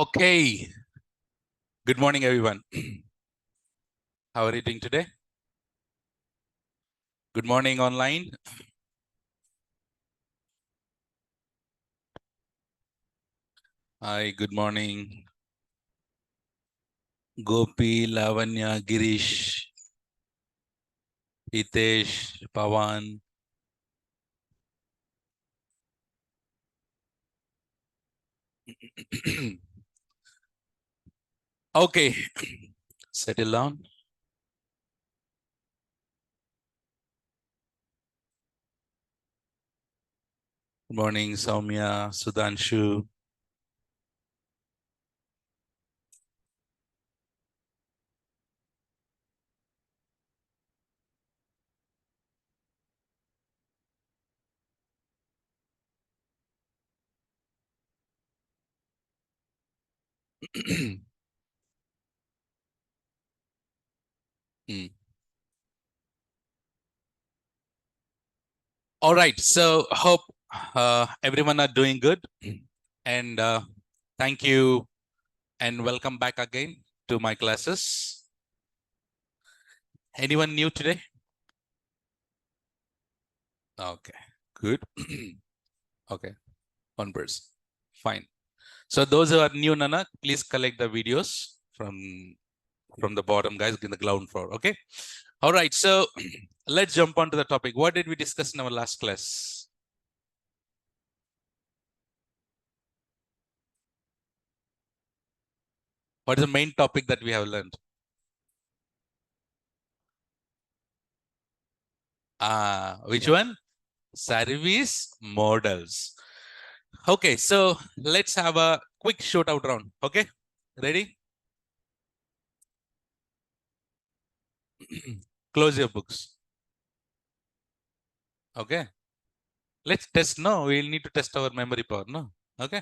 Okay. Good morning, everyone. How are you doing today? Good morning online. Hi, good morning. Gopi, Lavanya, Girish, Hitesh, Pawan. Okay. Settle down. Good morning, Soumya, Sudhanshu. All right. So hope everyone are doing good. And thank you and welcome back again to my classes. Anyone new today? Okay, good. Okay, one person. Fine. So those who are new, Nana, please collect the videos from the bottom, guys, in the ground floor. Okay. All right. So let's jump on to the topic. What did we discuss in our last class? What is the main topic that we have learned? Which one? Service models. Okay, so let's have a quick shootout round. Okay, ready? Close your books. Okay, let's test. No, we'll need to test our memory power. No, okay.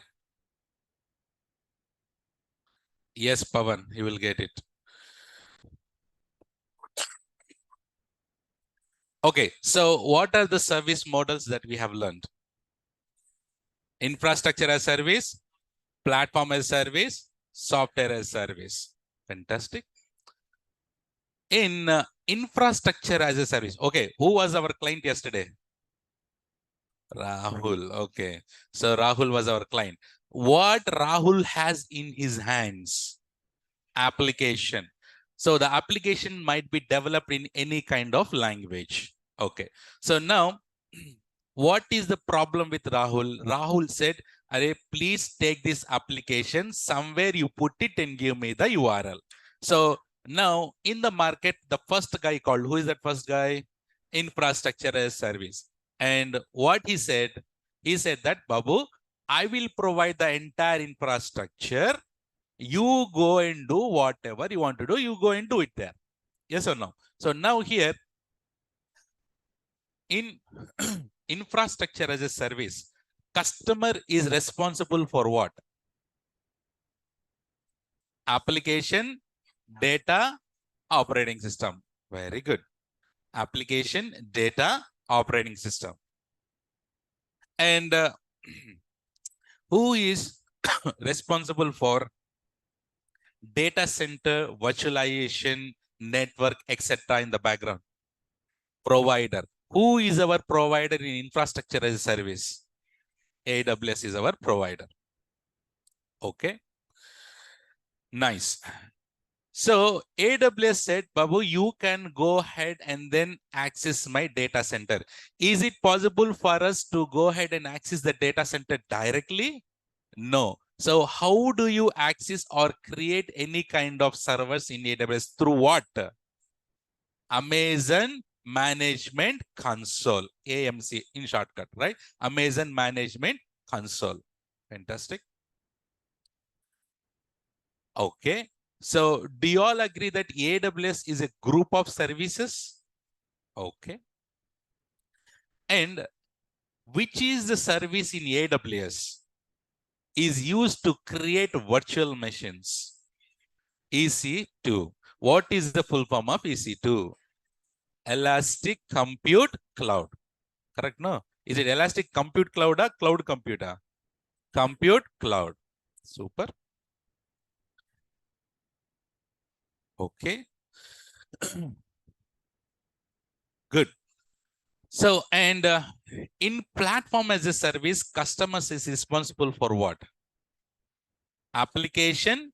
Yes, Pavan, you will get it. Okay, so what are the service models that we have learned? Infrastructure as service, platform as service, software as service. Fantastic. In infrastructure as a service. Okay, who was our client yesterday? Rahul. Okay, so Rahul was our client. What Rahul has in his hands? Application. So the application might be developed in any kind of language. Okay, so now what is the problem with Rahul? Rahul said, Arey, please take this application somewhere, you put it and give me the URL. So now in the market, the first guy called, who is that first guy? Infrastructure as service. And what he said that, Babu, I will provide the entire infrastructure. You go and do whatever you want to do. You go and do it there. Yes or no? So now here in infrastructure as a service, customer is responsible for what? Application, data, operating system. Very good. Application, data, operating system. And who is responsible for data center, virtualization, network, etc. in the background? Provider. Who is our provider in infrastructure as a service? AWS is our provider. Okay. Nice. So AWS said, Babu, you can go ahead and then access my data center. Is it possible for us to go ahead and access the data center directly? No. So how do you access or create any kind of servers in AWS? Through what? Amazon Management Console, AMC in shortcut, right? Amazon Management Console. Fantastic. Okay. So do you all agree that AWS is a group of services? Okay. And which is the service in AWS is used to create virtual machines? EC2. What is the full form of EC2? Elastic Compute Cloud. Correct, no? Is it Elastic Compute Cloud or Cloud Computer? Compute Cloud. Super. Okay. Good. So, and in platform as a service, customers is responsible for what? Application,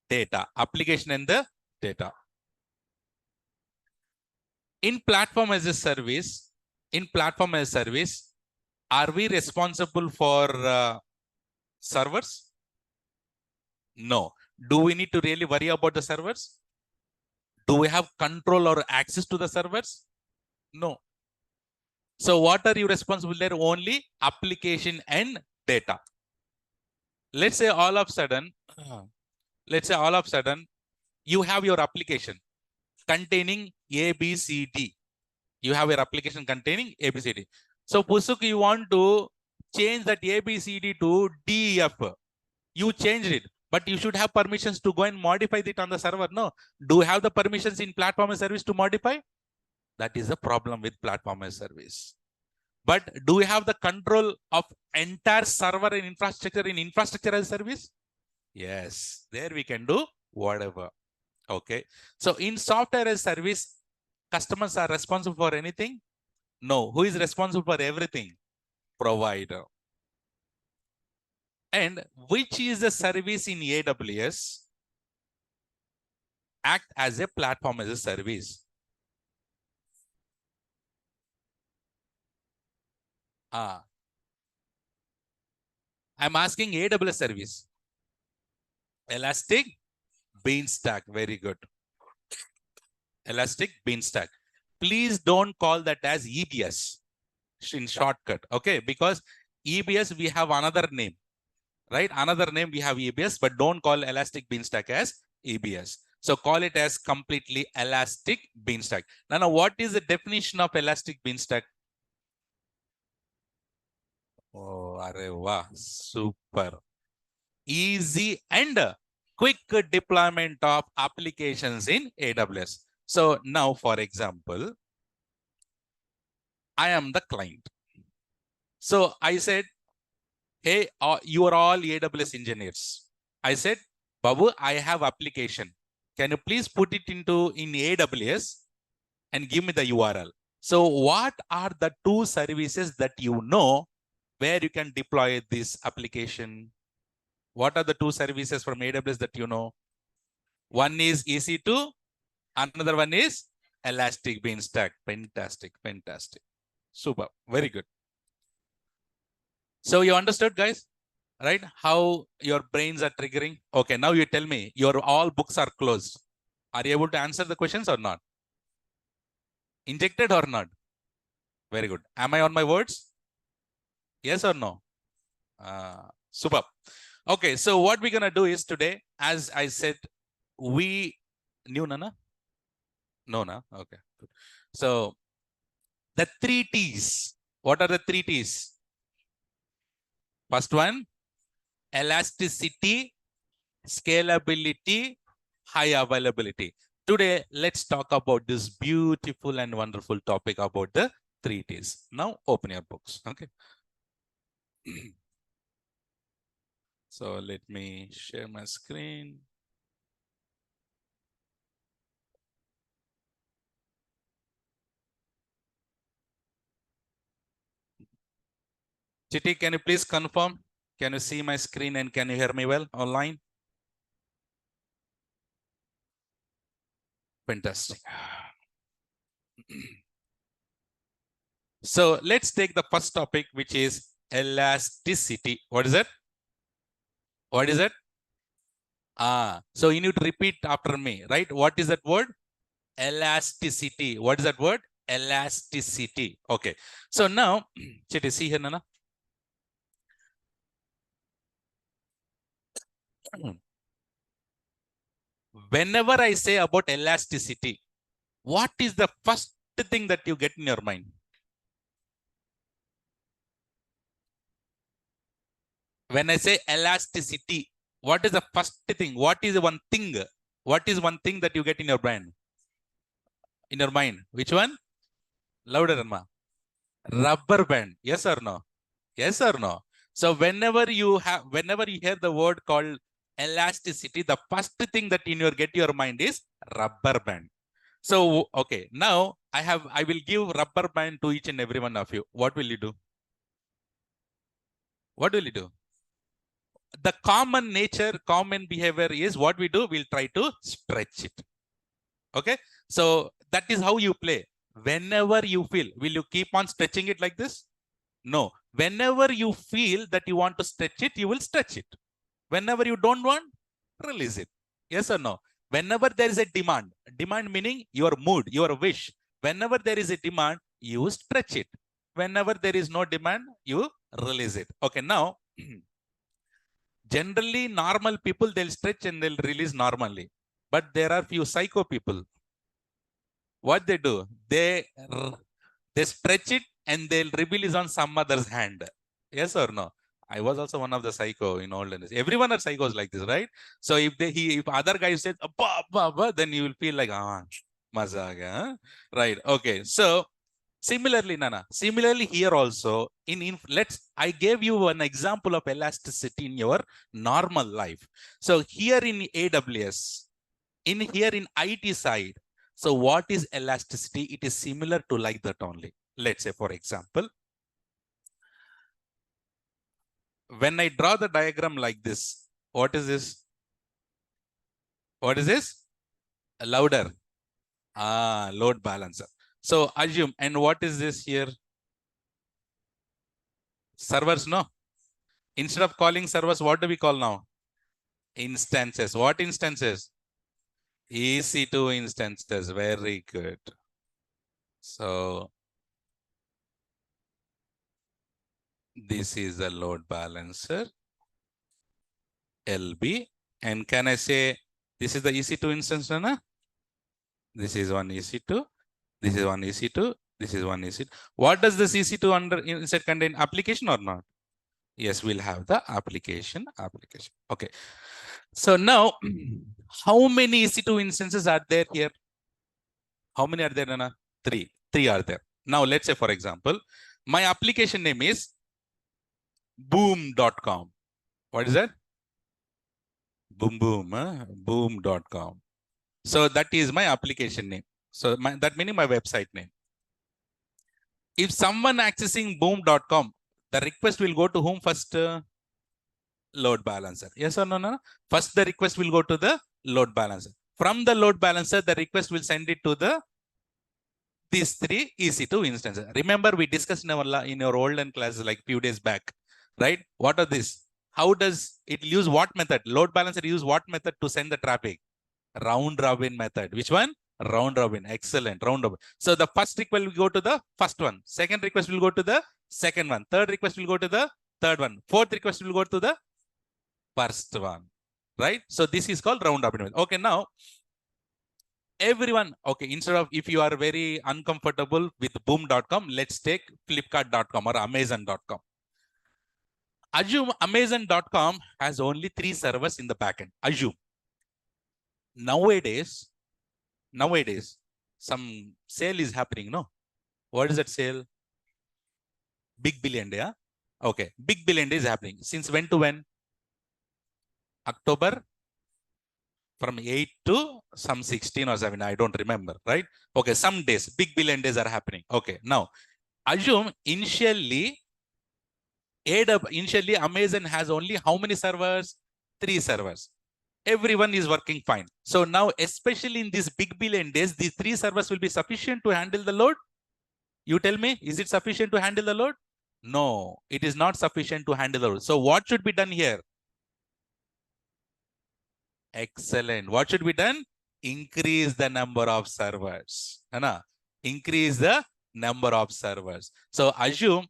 data. Application and the data. In platform as a service, are we responsible for servers? No. Do we need to really worry about the servers? Do we have control or access to the servers? No. So what are you responsible there? Only application and data. Let's say all of a sudden, you have your application containing ABCD. You have your application containing ABCD. So Pusuk, you want to change that ABCD to DEF. You changed it, but you should have permissions to go and modify it on the server. No. Do you have the permissions in platform as service to modify? That is the problem with platform as service. But do we have the control of entire server and infrastructure in infrastructure as service? Yes, there we can do whatever. Okay. So in software as service, customers are responsible for anything? No. Who is responsible for everything? Provider. And which is the service in AWS act as a platform as a service? I'm asking AWS service. Elastic Beanstalk. Very good. Elastic Beanstalk. Please don't call that as EBS in shortcut. Okay. Because EBS, we have another name, right? Another name we have EBS, but don't call Elastic Beanstalk as EBS. So call it as completely Elastic Beanstalk. Now, what is the definition of Elastic Beanstalk? Oh, areva, super. Easy and quick deployment of applications in AWS. So now, for example, I am the client. So I said, hey, you are all AWS engineers. I said, Babu, I have application. Can you please put it in AWS and give me the URL? So what are the two services that you know where you can deploy this application? What are the two services from AWS that you know? One is EC2, another one is Elastic Beanstalk. Fantastic, fantastic. Super, very good. So you understood, guys, right? How your brains are triggering? Okay, now you tell me, your all books are closed. Are you able to answer the questions or not? Injected or not? Very good. Am I on my words? Yes or no? Super. Okay, so what we're going to do is today, as I said, we knew Nana? No, na? Okay. So the 3 T's. What are the 3 T's? First one, elasticity, scalability, high availability. Today, let's talk about this beautiful and wonderful topic about the 3 T's. Now, open your books. Okay. So let me share my screen. Chitty, can you please confirm? Can you see my screen and can you hear me well online? Fantastic. So let's take the first topic, which is elasticity. What is it? What is it? So you need to repeat after me, right? What is that word? Elasticity. What is that word? Elasticity. Okay. So now, Chitty, see here, Nana. Whenever I say about elasticity, what is the first thing that you get in your mind? When I say elasticity, what is the first thing? What is one thing? What is one thing that you get in your brain? In your mind? Which one? Louder, Anma. Rubber band. Yes or no? Yes or no? So whenever you hear the word called elasticity, the first thing that get your mind is rubber band. So, okay, now I will give rubber band to each and every one of you. What will you do? What will you do? The common nature, common behavior is what we do, we'll try to stretch it. Okay, so that is how you play. Whenever you feel, will you keep on stretching it like this? No. Whenever you feel that you want to stretch it, you will stretch it. Whenever you don't want, release it. Yes or no? Whenever there is a demand meaning your mood, your wish. Whenever there is a demand, you stretch it. Whenever there is no demand, you release it. Okay, now, generally normal people, they'll stretch and they'll release normally. But there are few psycho people. What they do? They stretch it and they'll release on some other's hand. Yes or no? I was also one of the psycho in olden days. Everyone are psychos like this, right? So if other guy says abba, abba, abba, then you will feel like maza aa gaya, huh? Right. Okay. So similarly, Nana. Similarly here also I gave you an example of elasticity in your normal life. So here in AWS, here in IT side, so what is elasticity? It is similar to like that only. Let's say, for example, when I draw the diagram like this, what is this? What is this? Louder. Load balancer. So assume, and what is this here? Servers, no? Instead of calling servers, what do we call now? Instances. What instances? EC2 instances. Very good. So this is the load balancer, LB. And can I say this is the EC2 instance, Nana? This is one EC2. This is one EC2. This is one EC2. What does this EC2 inside contain? Application or not? Yes, we'll have the application. Okay. So now, how many EC2 instances are there here? How many are there, Nana? 3. 3 are there. Now, let's say, for example, my application name is boom.com. What is that? Boom.com. So that is my application name. So that meaning my website name. If someone accessing boom.com, the request will go to whom first? Load balancer. Yes or no, no? First, the request will go to the load balancer. From the load balancer, the request will send it to these 3 EC2 instances. Remember, we discussed in our olden classes like few days back, right? What are these? How does it use what method? Load balancer use what method to send the traffic? Round robin method. Which one? Round robin. Excellent. Round robin. So the first request will go to the first one. Second request will go to the second one. Third request will go to the third one. Fourth request will go to the first one. Right? So this is called round robin method. Okay, now everyone, okay, instead of if you are very uncomfortable with boom.com, let's take flipkart.com or amazon.com. Assume amazon.com has only 3 servers in the backend. Assume. Nowadays, some sale is happening, no? What is that sale? Big Billion Day, huh? Okay, Big Billion Day is happening. Since when to when? October? From 8 to some 16 or 7, I don't remember, right? Okay, some days, Big Billion Days are happening. Okay, now, assume initially Amazon has only how many servers? 3 servers. Everyone is working fine. So now, especially in these Big Billion Days, these 3 servers will be sufficient to handle the load? You tell me, is it sufficient to handle the load? No, it is not sufficient to handle the load. So what should be done here? Excellent. What should be done? Increase the number of servers. Increase the number of servers. So assume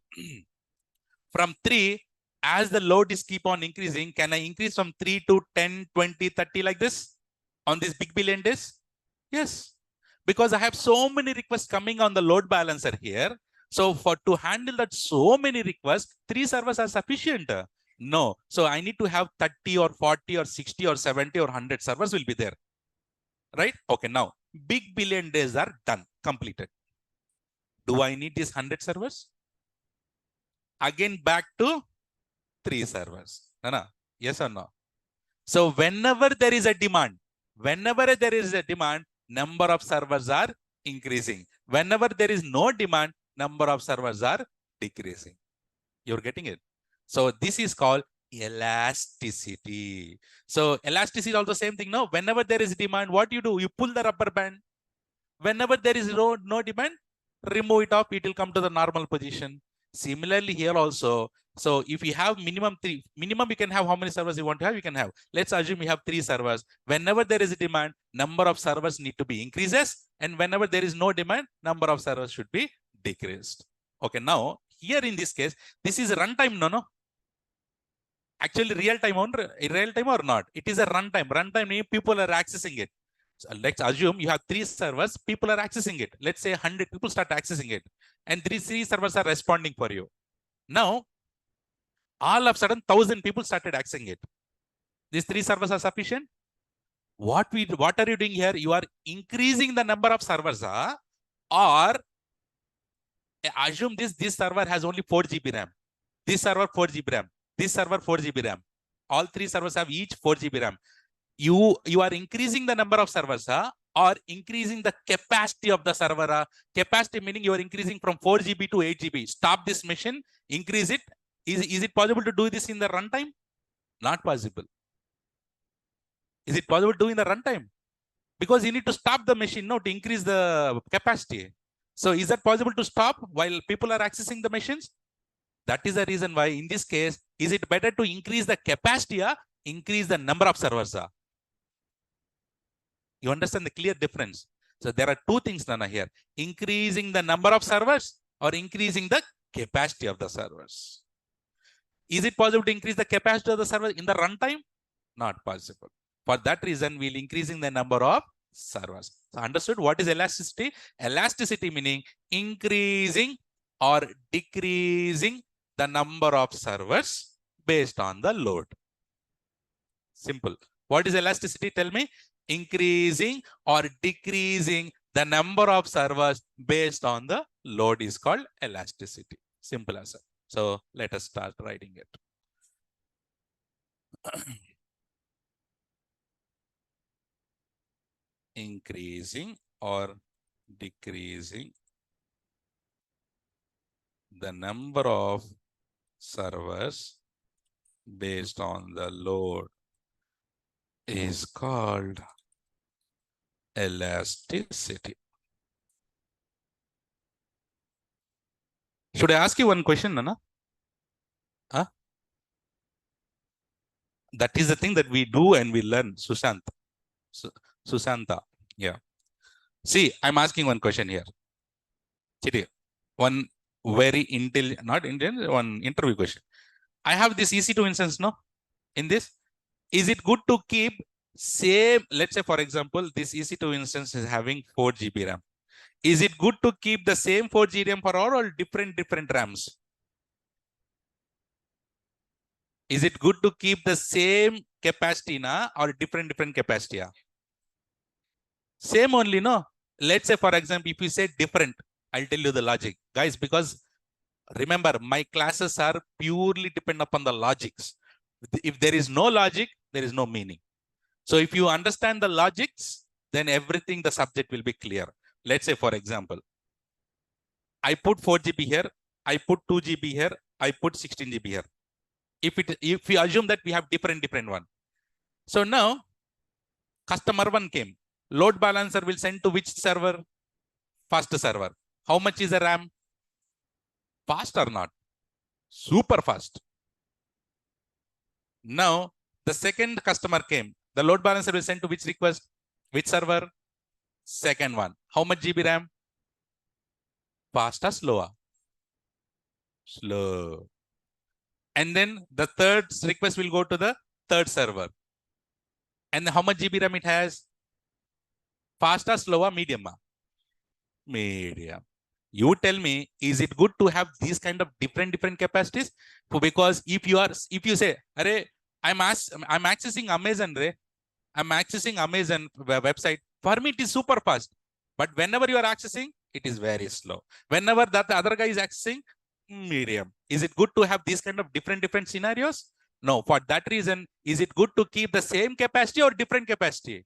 from 3, as the load is keep on increasing, can I increase from 3 to 10, 20, 30 like this on these Big Billion Days? Yes, because I have so many requests coming on the load balancer here. So to handle that so many requests, 3 servers are sufficient. No. So I need to have 30 or 40 or 60 or 70 or 100 servers will be there. Right? Okay, now Big Billion Days are done, completed. Do I need these 100 servers? Again, back to 3 servers. No. Yes or no? So whenever there is a demand, Whenever there is a demand, number of servers are increasing. Whenever there is no demand, number of servers are decreasing. You're getting it? So this is called elasticity. So elasticity is also same thing. No, whenever there is demand, what you do? You pull the rubber band. Whenever there is no demand, remove it off. It will come to the normal position. Similarly here also. So if you have minimum you can have how many servers you want to have, you can have. Let's assume you have 3 servers. Whenever there is a demand, number of servers need to be increases. And whenever there is no demand, number of servers should be decreased. Okay, now here in this case, this is runtime, no? Actually real time or not? It is a runtime. Runtime means people are accessing it. So let's assume you have 3 servers, people are accessing it. Let's say 100 people start accessing it. And three servers are responding for you. Now, all of a sudden, 1,000 people started accessing it. These 3 servers are sufficient? What are you doing here? You are increasing the number of servers, or assume this server has only 4 GB RAM. This server 4 GB RAM. This server 4 GB RAM. All 3 servers have each 4 GB RAM. You are increasing the number of servers, or increasing the capacity of the server. Capacity meaning you are increasing from 4 GB to 8 GB. Stop this machine, increase it. Is it possible to do this in the runtime? Not possible. Is it possible to do in the runtime? Because you need to stop the machine, no, to increase the capacity. So is that possible to stop while people are accessing the machines? That is the reason why in this case, is it better to increase the capacity or increase the number of servers? You understand the clear difference? So there are 2 things, Nana, here. Increasing the number of servers or increasing the capacity of the servers. Is it possible to increase the capacity of the server in the runtime? Not possible. For that reason, we'll increasing the number of servers. So understood what is elasticity? Elasticity meaning increasing or decreasing the number of servers based on the load. Simple. What is elasticity? Tell me. Increasing or decreasing the number of servers based on the load is called elasticity. Simple as that. So let us start writing it. Increasing or decreasing the number of servers based on the load is called elasticity. Should I ask you one question, Nana? Huh? That is the thing that we do and we learn, Sushant. Susanta. Yeah. See, I'm asking one question here. Chidi, one very not intelligent, one interview question. I have this EC2 instance, no? In this, is it good to keep same, let's say for example, this EC2 instance is having 4 GB RAM. Is it good to keep the same 4 GB RAM for all or different RAMs? Is it good to keep the same capacity or different capacity? Same only, no? Let's say for example, if you say different, I'll tell you the logic. Guys, because remember, my classes are purely depend upon the logics. If there is no logic, there is no meaning. So if you understand the logics, then everything, the subject will be clear. Let's say, for example, I put 4 GB here, I put 2 GB here, I put 16 GB here. If we assume that we have different one. So now, customer 1 came. Load balancer will send to which server? First server. How much is the RAM? Fast or not? Super fast. Now, the second customer came. The load balancer will send to which request? Which server? Second one. How much GB RAM? Fast or slower? Slow. And then the third request will go to the third server. And how much GB RAM it has? Fast or slower? Medium? Medium. You tell me, is it good to have these kind of different capacities? Because if you say, Array, I'm accessing Amazon, I'm accessing Amazon website. For me, it is super fast. But whenever you are accessing, it is very slow. Whenever that the other guy is accessing, medium. Is it good to have these kind of different scenarios? No. For that reason, is it good to keep the same capacity or different capacity?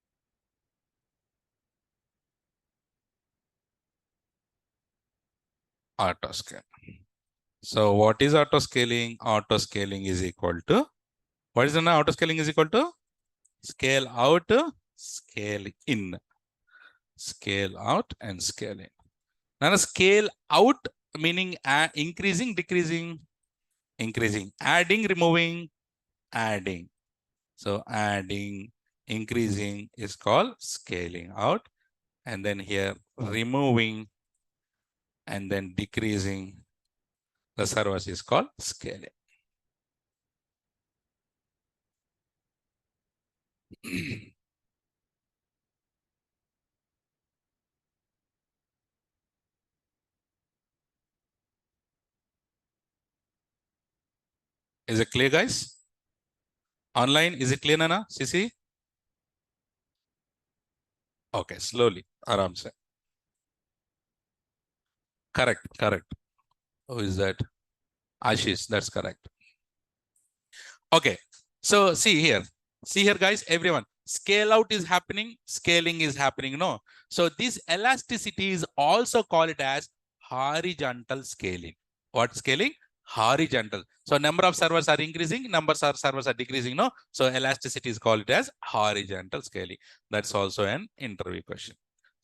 auto scale. So what is auto scaling? Auto scaling is equal to, what is the auto scaling is equal to? Scale out, scale in. Scale out and scale in. Now scale out meaning increasing, decreasing, increasing, adding, removing, adding. So adding, increasing is called scaling out. And then here removing and then decreasing the servers is called scaling. Is it clear, guys? Online, is it clear, Nana? Sisi? Okay, slowly. Aram se. Correct, correct. Who is that? Ashish, that's correct. Okay, so see here, guys, everyone. Scale out is happening, scaling is happening, no? So this elasticity is also called as horizontal scaling. What scaling? Horizontal. So number of servers are increasing, numbers of servers are decreasing, no? So elasticity is called as horizontal scaling. That's also an interview question.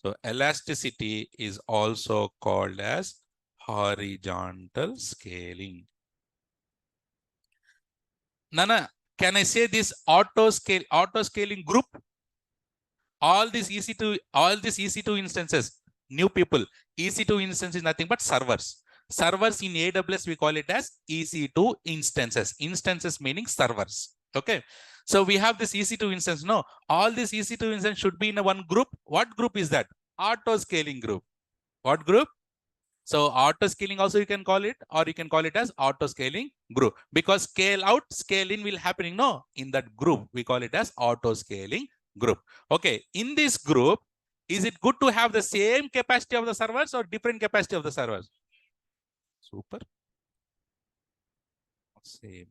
So elasticity is also called as horizontal scaling. Nana, can I say this auto scaling group? All these EC2 instances, new people, EC2 instance is nothing but servers. Servers in AWS, we call it as EC2 instances. Instances meaning servers. Okay. So we have this EC2 instance. No, all these EC2 instances should be in a one group. What group is that? Auto scaling group. What group? So auto scaling also you can call it, or you can call it as auto scaling group, because scale out, scale in will happening. No, in that group, we call it as auto scaling group. Okay. In this group, is it good to have the same capacity of the servers or different capacity of the servers? Super. Same.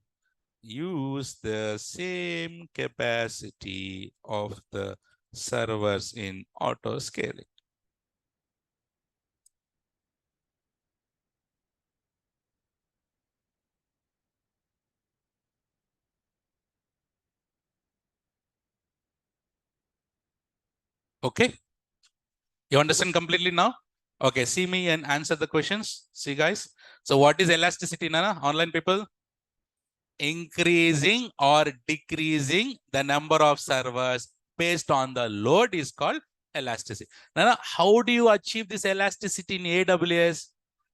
Use the same capacity of the servers in auto scaling. Okay. You understand completely now? Okay, see me and answer the questions. See, guys. So what is elasticity, Nana? Online people? Increasing or decreasing the number of servers based on the load is called elasticity. Nana, how do you achieve this elasticity in AWS?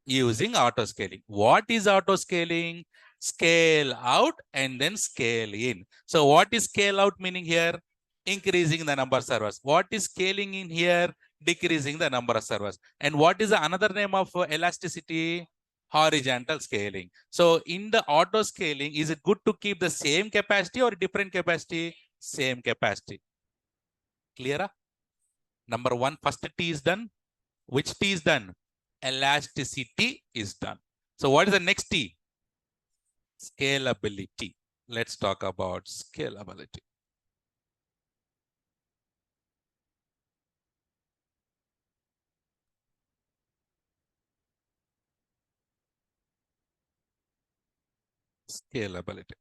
Using auto scaling. What is auto scaling? Scale out and then scale in. So what is scale out meaning here? Increasing the number of servers. What is scaling in here? Decreasing the number of servers. And what is the another name of elasticity? Horizontal scaling. So in the auto scaling, is it good to keep the same capacity or different capacity? Same capacity. Clear? Number one, first T is done. Which T is done? Elasticity is done. So what is the next T? Scalability. Let's talk about scalability. Scalability.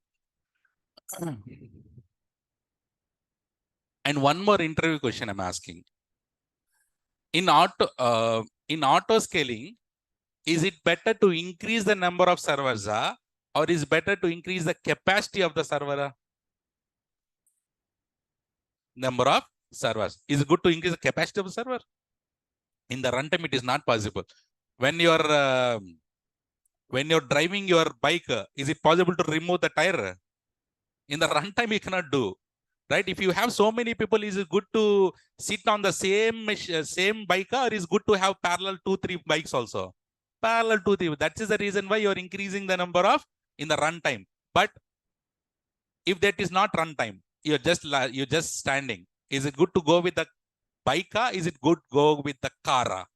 And one more interview question I'm asking. In auto scaling, is it better to increase the number of servers or is better to increase the capacity of the server? Number of servers. Is it good to increase the capacity of the server? In the runtime, it is not possible. When you're driving your bike, is it possible to remove the tire? In the runtime, you cannot do. Right? If you have so many people, is it good to sit on the same bike, or is it good to have parallel 2-3 bikes also? Parallel 2-3. That is the reason why you're increasing the number of in the runtime. But if that is not runtime, you're just standing. Is it good to go with the bike? Is it good go with the car?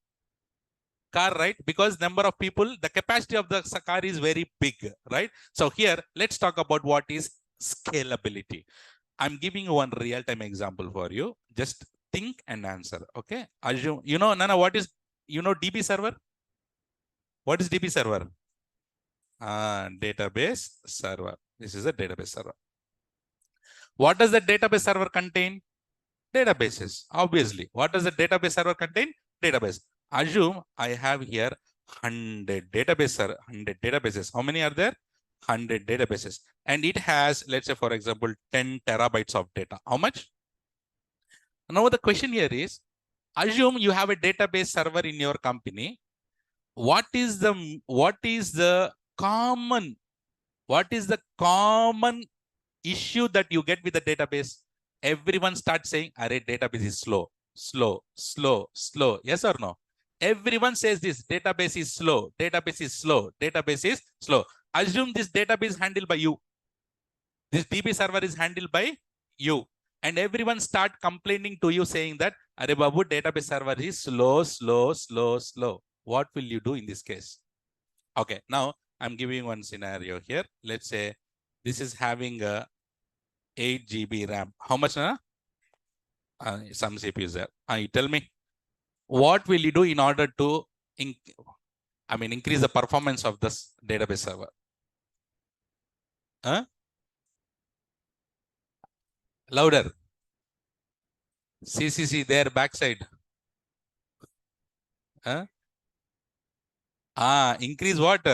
Car, right? Because number of people, the capacity of the car is very big, right? So here, let's talk about what is scalability. I'm giving you one real-time example for you. Just think and answer. Okay. Assume, Nana, what is, DB server? What is DB server? Database server. This is a database server. What does the database server contain? Databases, obviously. What does the database server contain? Database. Assume I have here 100 databases. How many are there? 100 databases. And it has, let's say, for example, 10 terabytes of data. How much? Now the question here is, assume you have a database server in your company. What is the common issue that you get with the database? Everyone starts saying, "Arey, database is slow." Yes or no? Everyone says this, database is slow. Assume this database is handled by you. This DB server is handled by you. And everyone start complaining to you saying that, "Arey babu, database server is slow." What will you do in this case? Okay, now I'm giving one scenario here. Let's say this is having a 8 GB RAM. How much? Some CPU is there. You tell me, what will you do in order to increase the performance of this database server? Louder. CCC there backside. Increase what?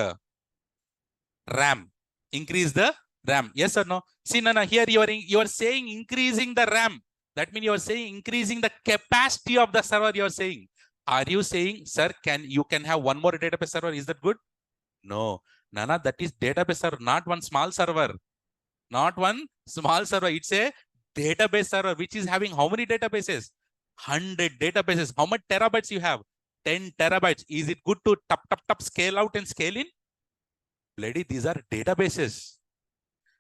RAM. Increase the RAM. Yes or no? See, Nana, here you are saying increasing the RAM. That means you are saying increasing the capacity of the server. You are saying. Are you saying, sir, you can have one more database server? Is that good? No. Nana, that is database server, not one small server. Not one small server. It's a database server which is having how many databases? 100 databases. How much terabytes you have? 10 terabytes. Is it good to tap scale out and scale in? Bloody, these are databases.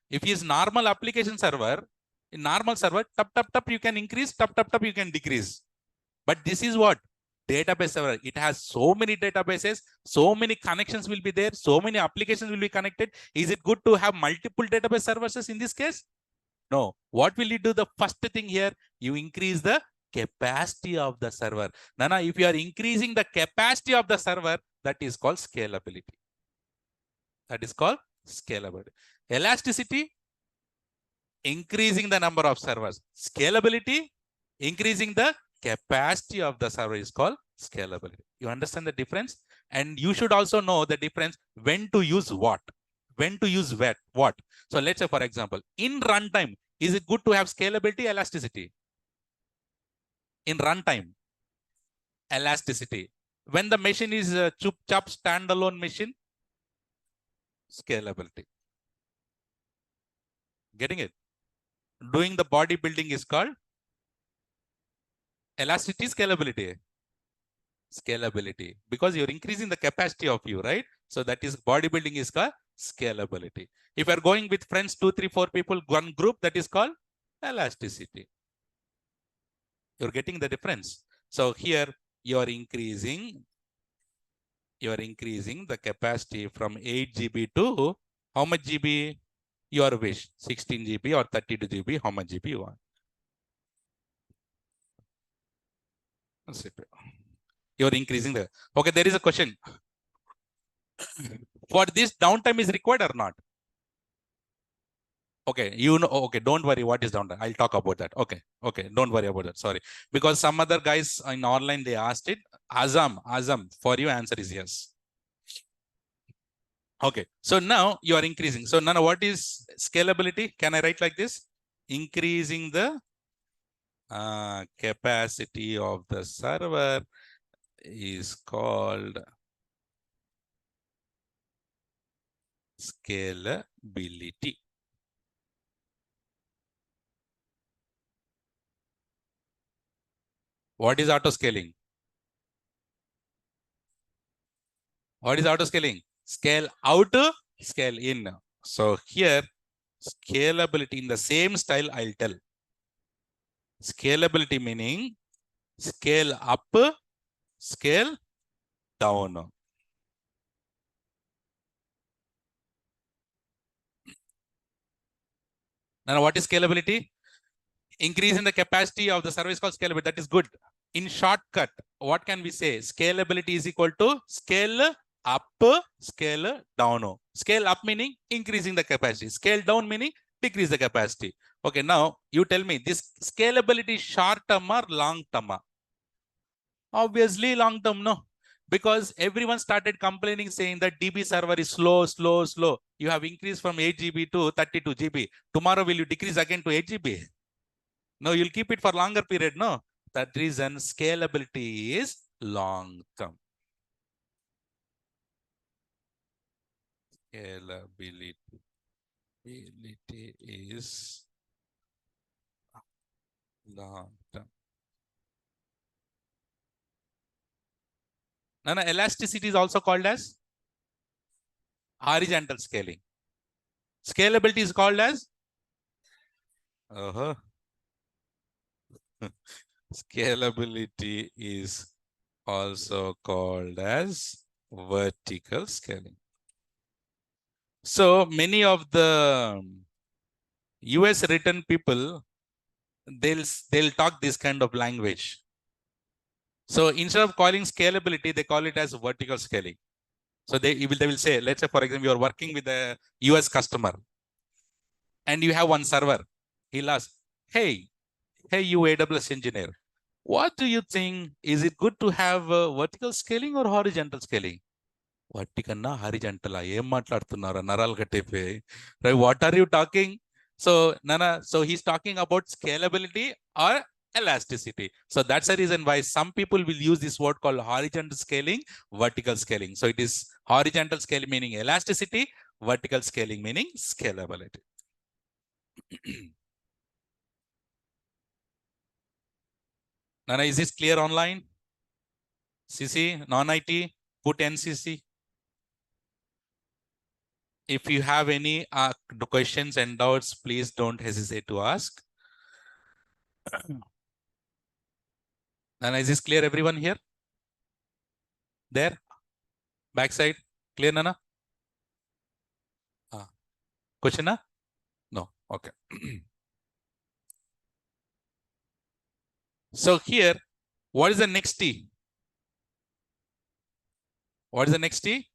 If it is normal application server, in normal server, tap you can increase, tap you can decrease. But this is what? Database server. It has so many databases, so many connections will be there, so many applications will be connected. Is it good to have multiple database services in this case? No. What will you do? The first thing here, you increase the capacity of the server. Nana, if you are increasing the capacity of the server, that is called scalability. That is called scalability. Elasticity, increasing the number of servers. Scalability, increasing the capacity of the server is called scalability. You understand the difference? And you should also know the difference when to use what. When to use what. So let's say, for example, in runtime, is it good to have scalability, elasticity? In runtime, elasticity. When the machine is a chup-chap standalone machine, scalability. Getting it? Doing the bodybuilding is called elasticity, scalability. Scalability. Because you're increasing the capacity of you, right? So that is bodybuilding is called scalability. If you're going with friends, 2, 3, 4 people, one group, that is called elasticity. You're getting the difference. So here you're increasing the capacity from 8 GB to how much GB? Your wish, 16 GB or 32 GB, how much GB you want. You're increasing the, okay, there is a question. For this, downtime is required or not? Okay, you know, okay, don't worry, what is downtime? I'll talk about that. Okay, don't worry about that, sorry. Because some other guys in online, they asked it. Azam, for you, answer is yes. Okay, so now you are increasing. So now what is scalability? Can I write like this? Increasing the capacity of the server is called scalability. What is auto scaling? What is auto scaling? Scale out to scale in. So here, scalability in the same style, I'll tell. Scalability meaning scale up, scale down. Now, what is scalability? Increasing the capacity of the service called scalability. That is good. In shortcut, what can we say? Scalability is equal to scale up, scale down. Scale up meaning increasing the capacity. Scale down meaning decrease the capacity. Okay, now you tell me this scalability short term or long term? Obviously long term, no? Because everyone started complaining saying that DB server is slow, slow, slow. You have increased from 8 GB to 32 GB. Tomorrow will you decrease again to 8 GB? No, you'll keep it for longer period, no? That reason scalability is long term. Scalability is long term. Now, elasticity is also called as horizontal scaling. Scalability is called as scalability is also called as vertical scaling. So many of the US written people, they'll talk this kind of language. So instead of calling scalability, they call it as vertical scaling. So they will say, let's say, for example, you're working with a US customer and you have one server. He'll ask, hey, you AWS engineer, what do you think? Is it good to have vertical scaling or horizontal scaling? Vertical na horizontal em maatladutunnara naralu kattipoyi. Right? What are you talking? So Nana, so he's talking about scalability or elasticity. So that's the reason why some people will use this word called horizontal scaling, vertical scaling. So it is horizontal scaling meaning elasticity, vertical scaling meaning scalability. Nana, is this clear online? CC, non-IT, put NCC. If you have any questions and doubts, please don't hesitate to ask. Nana, is this clear, everyone here? There? Backside? Clear, Nana? Question? No. Okay. So here, what is the next T? What is the next T?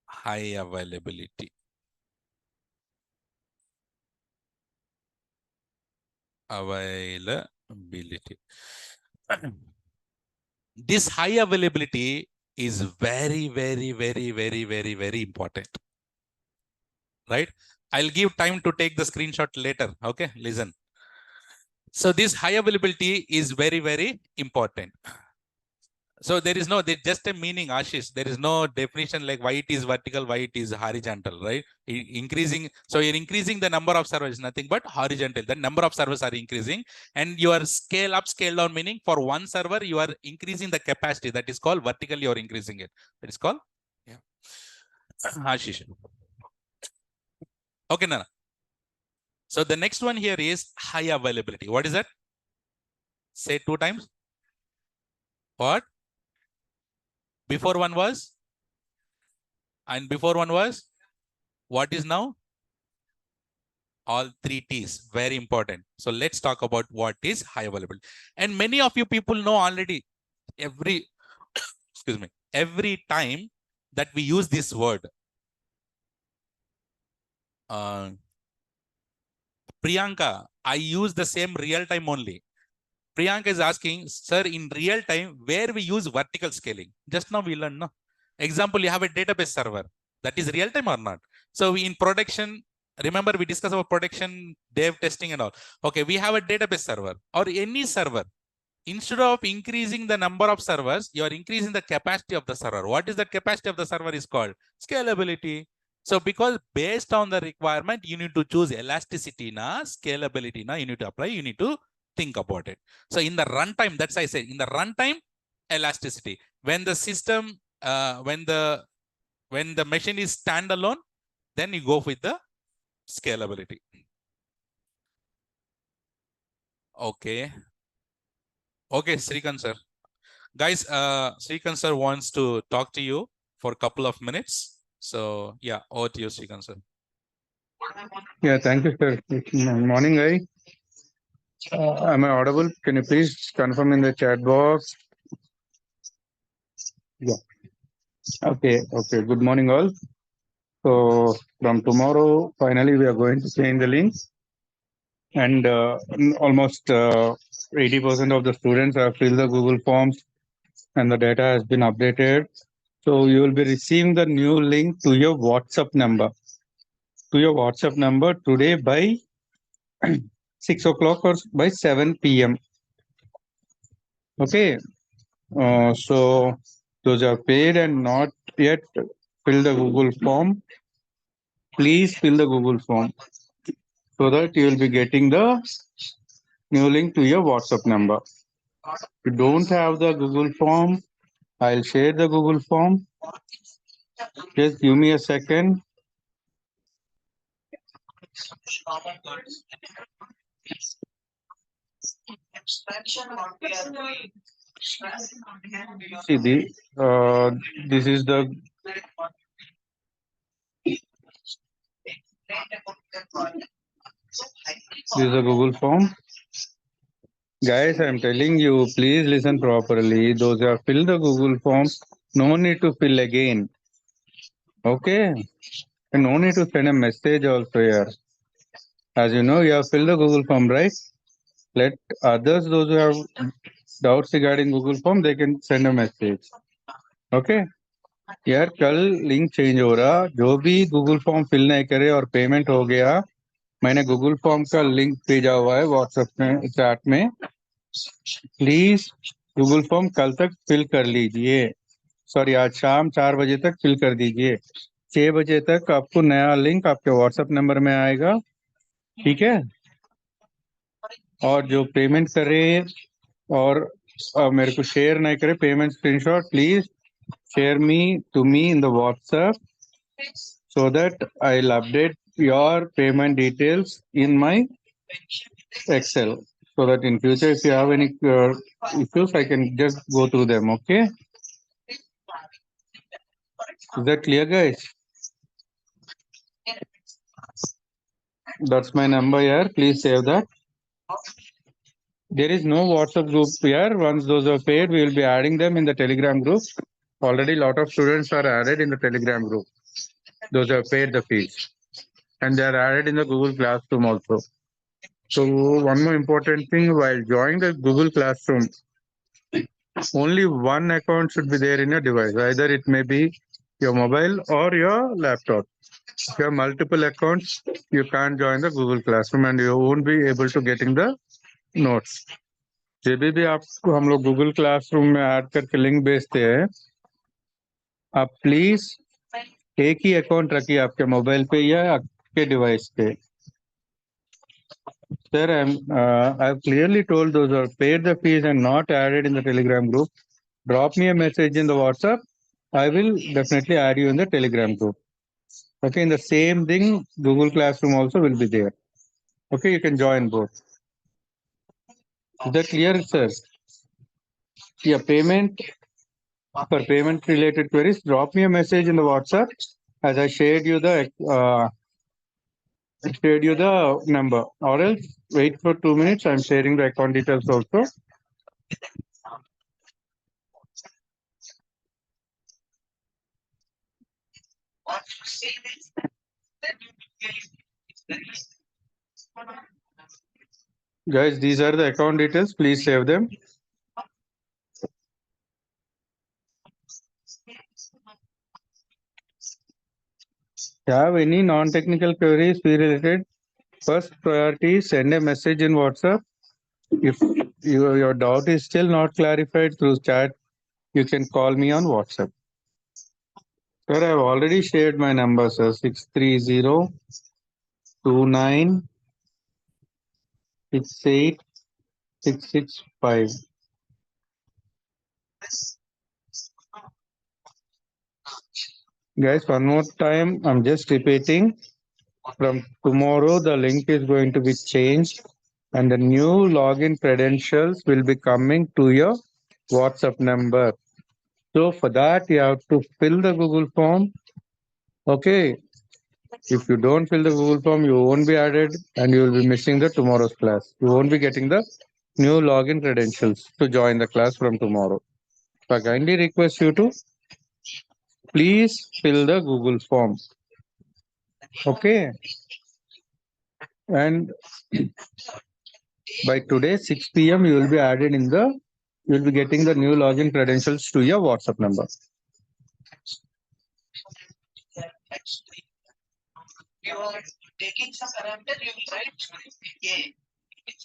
High availability. Availability. This high availability is very, very, very, very, very, very important. Right? I'll give time to take the screenshot later. Okay, listen. So this high availability is very, very important. So there's just a meaning, Ashish. There is no definition like why it is vertical, why it is horizontal, right? Increasing. So you're increasing the number of servers, nothing but horizontal. The number of servers are increasing, and your scale up, scale down, meaning for one server, you are increasing the capacity. That is called vertically, you're increasing it. That is called, yeah. Ashish. Okay, Nana. So the next one here is high availability. What is that? Say 2 times. What? Before one was? And before one was? What is now? All 3 T's, very important. So let's talk about what is high availability. And many of you people know already every, excuse me, every time that we use this word. Priyanka, I use the same real time only. Priyanka is asking, sir, in real time, where we use vertical scaling? Just now we learned, no? Example, you have a database server. That is real time or not? So in production, remember we discussed about production, dev testing and all. Okay, we have a database server or any server. Instead of increasing the number of servers, you are increasing the capacity of the server. What is the capacity of the server is called? Scalability. So because based on the requirement, you need to choose elasticity, scalability, you need to apply, you need to think about it. So in the runtime, that's I said, in the runtime, elasticity. When the system, when the machine is standalone, then you go with the scalability. Okay. Okay, Srikant sir. Guys, Srikant sir wants to talk to you for a couple of minutes. So yeah, over to you, Srikant sir. Yeah, thank you, sir. Morning, guys. Am I audible? Can you please confirm in the chat box? Yeah. Okay. Okay. Good morning, all. So from tomorrow, finally, we are going to change the link, and almost 80% of the students have filled the Google Forms, and the data has been updated. So you will be receiving the new link to your WhatsApp number. Today by 6 o'clock or by 7 p.m. Okay. So those are paid and not yet fill the Google form. Please fill the Google form so that you will be getting the new link to your WhatsApp number. If you don't have the Google form, I'll share the Google form. Just give me a second. See, this is the Google form. Guys, I'm telling you, please listen properly. Those who have filled the Google form, no need to fill again. Okay? And no need to send a message also here. As you know, you have filled the Google form, right? Let others, those who have doubts regarding Google form, they can send a message. Okay? यार कल link change हो रहा, जो भी Google form fill नहीं करे और payment हो गया, मैंने गूगल फॉर्म का लिंक भेजा हुआ है व्हाट्सएप में, चैट में. प्लीज गूगल फॉर्म कल तक फिल कर लीजिए. सॉरी, आज शाम 4 बजे तक फिल कर दीजिए. 6 बजे तक आपको नया लिंक आपके व्हाट्सएप नंबर में आएगा. ठीक है? और जो पेमेंट करे और मेरे को शेयर नहीं करे payment screenshot, please share to me in the WhatsApp so that I'll update your payment details in my Excel, so that in future if you have any issues, I can just go through them. Okay? Is that clear, guys? That's my number here. Please save that. There is no WhatsApp group here. Once those are paid, we will be adding them in the Telegram group. Already a lot of students are added in the Telegram group. Those have paid the fees. And they are added in the Google Classroom also. So one more important thing, while joining the Google Classroom, only one account should be there in your device. Either it may be your mobile or your laptop. If you have multiple accounts, you can't join the Google Classroom and you won't be able to getting the notes. जब भी आपको हम लोग Google classroom में add करके link भेजते हैं, आप प्लीज एक ही अकाउंट रखिए आपके मोबाइल पे या आपके डिवाइस पे. Sir, I've clearly told those who have paid the fees and not added in the Telegram group, drop me a message in the WhatsApp. I will definitely add you in the Telegram group. Okay, in the same thing, Google Classroom also will be there. Okay, you can join both. Is that clear, sir? Yeah, for payment related queries, drop me a message in the WhatsApp as I shared you the number, or else wait for 2 minutes. I'm sharing the account details also. Guys, these are the account details. Please save them. Have any non-technical queries fee related? First priority, send a message in WhatsApp. If your doubt is still not clarified through chat, you can call me on WhatsApp. Sir, I have already shared my number, sir. 630-29-68665. Guys, one more time, I'm just repeating. From tomorrow, the link is going to be changed and the new login credentials will be coming to your WhatsApp number. So for that, you have to fill the Google form. Okay. If you don't fill the Google form, you won't be added and you will be missing the tomorrow's class. You won't be getting the new login credentials to join the class from tomorrow. I kindly request you to please fill the Google form. Okay. And by today 6 p.m. you will be added in the, you will be getting the new login credentials to your WhatsApp number.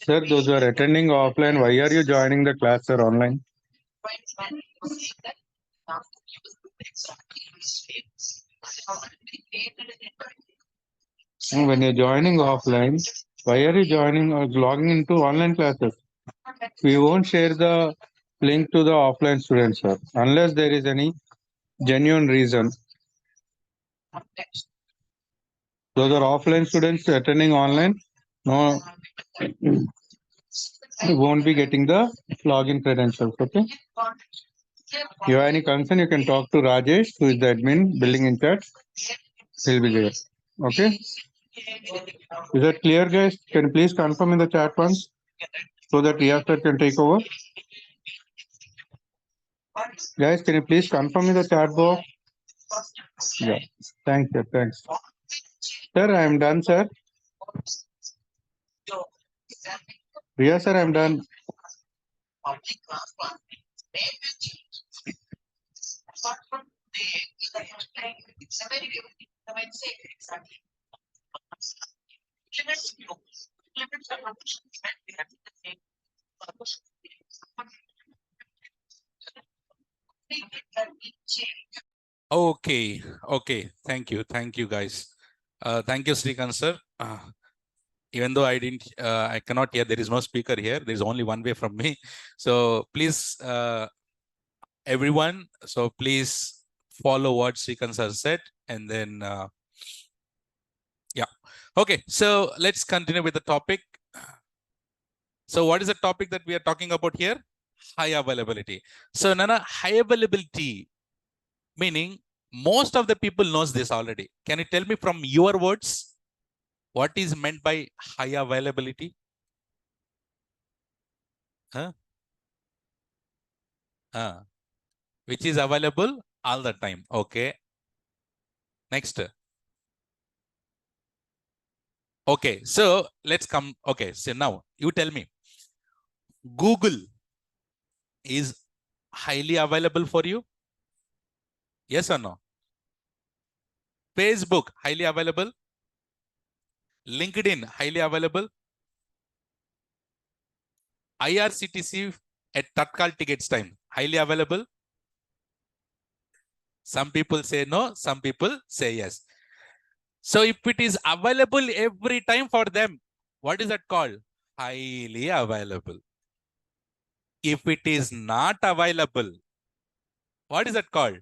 Sir, those who are attending offline, why are you joining the class, sir, online? When you're joining offline, why are you joining or logging into online classes? We won't share the link to the offline students, sir, unless there is any genuine reason. Those are offline students attending online. No, you won't be getting the login credentials. Okay. You have any concern, you can talk to Rajesh, who is the admin, building in charge. He'll be there. Okay. Is that clear, guys? Can you please confirm in the chat once so that Riyaz sir can take over? Guys, can you please confirm in the chat box? Yeah. Thanks, sir. Thanks. Sir, I am done, sir. Riyaz sir, I am done. Okay, okay. Thank you, guys. Thank you, Srikanth sir. Even though I cannot hear. There is no speaker here. There is only one way from me. So please, everyone. So please follow what Srikanth sir said, and then yeah. Okay. So let's continue with the topic. So what is the topic that we are talking about here? High availability. So Nana, high availability, meaning most of the people knows this already. Can you tell me from your words, what is meant by high availability? Huh? Which is available all the time. Okay. Next. Okay. So let's come. Okay. So now you tell me, Google is highly available for you? Yes or no? Facebook, highly available? LinkedIn, highly available? IRCTC at Tatkal tickets time, highly available? Some people say no, some people say yes. So if it is available every time for them, what is that called? Highly available. If it is not available, what is that called?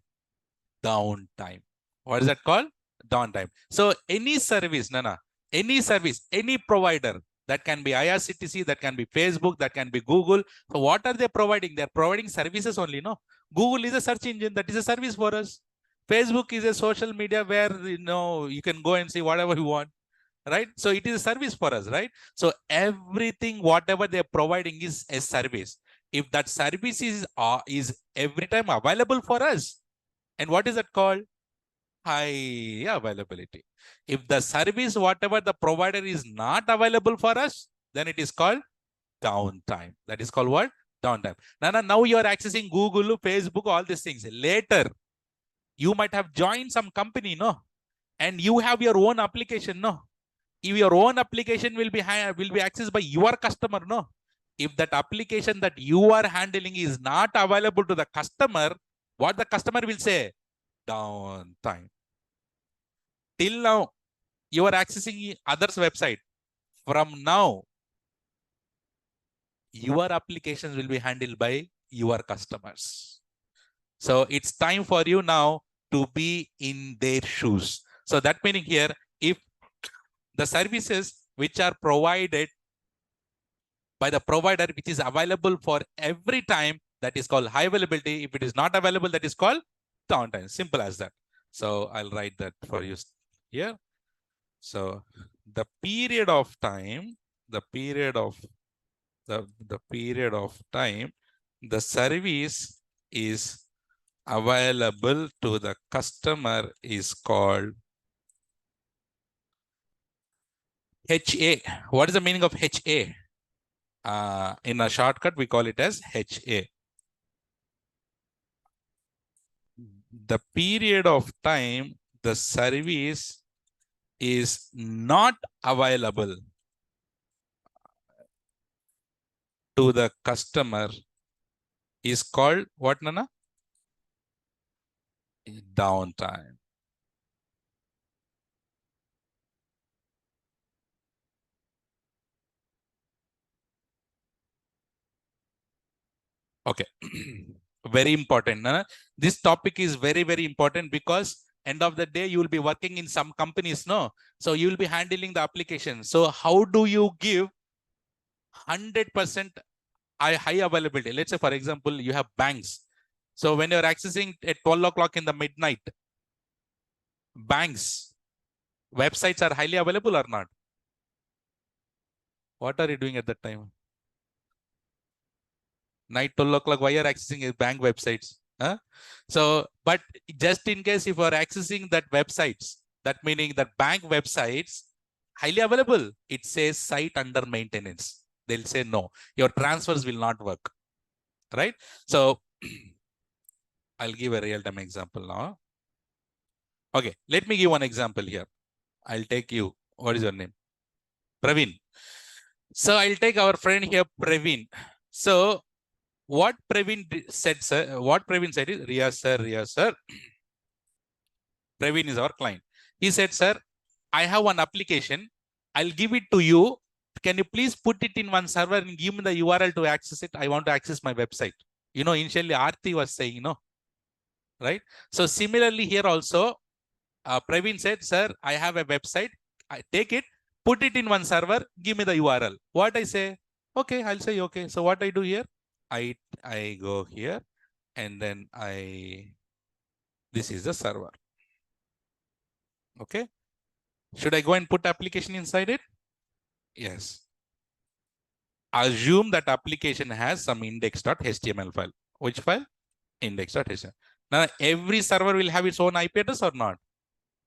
Downtime. What is that called? Downtime. So any service, Nana, any service, any provider, that can be IRCTC, that can be Facebook, that can be Google. So what are they providing? They're providing services only, no? Google is a search engine, that is a service for us. Facebook is a social media where you can go and see whatever you want, right? So it is a service for us, right? So everything, whatever they're providing is a service. If that service is every time available for us, and what is that called? High availability. If the service, whatever the provider is not available for us, then it is called downtime. That is called what? Downtime. Now you are accessing Google, Facebook, all these things. Later, you might have joined some company, no? And you have your own application, no? If your own application will be accessed by your customer, no? If that application that you are handling is not available to the customer, what the customer will say? Downtime. Till now, you are accessing others' website. From now, your applications will be handled by your customers. So it's time for you now to be in their shoes. So that meaning here, if the services which are provided by the provider, which is available for every time, that is called high availability. If it is not available, that is called downtime. Simple as that. So I'll write that for you here. So the period of time, the period of time, the service is available to the customer is called HA. What is the meaning of HA? In a shortcut, we call it as HA. The period of time the service is not available to the customer is called what, Nana? Downtime. Okay. Very important. Nana. This topic is very, very important because end of the day, you will be working in some companies, no? So you will be handling the application. So how do you give 100% high availability? Let's say, for example, you have banks. So when you're accessing at 12 o'clock in the midnight, banks, websites are highly available or not? What are you doing at that time? Night 12 o'clock, why are you accessing bank websites? Huh? So, but just in case if you are accessing that websites, that meaning that bank websites, highly available, it says site under maintenance. They'll say no, your transfers will not work, right? So, I'll give a real-time example now. Okay, let me give one example here. I'll take you. What is your name? Praveen. So I'll take our friend here, Praveen. So what Praveen said, sir, what Praveen said is, Riya sir. Praveen is our client. He said, sir, I have one application. I'll give it to you. Can you please put it in one server and give me the URL to access it? I want to access my website. You know, initially Aarti was saying, no, right? So similarly here also, Praveen said, sir, I have a website. I take it, put it in one server, give me the URL. What I say? Okay, I'll say, okay. So what I do here? I go here and then this is the server. Okay. Should I go and put application inside it? Yes. Assume that application has some index.html file. Which file? Index.html. Now, every server will have its own IP address or not?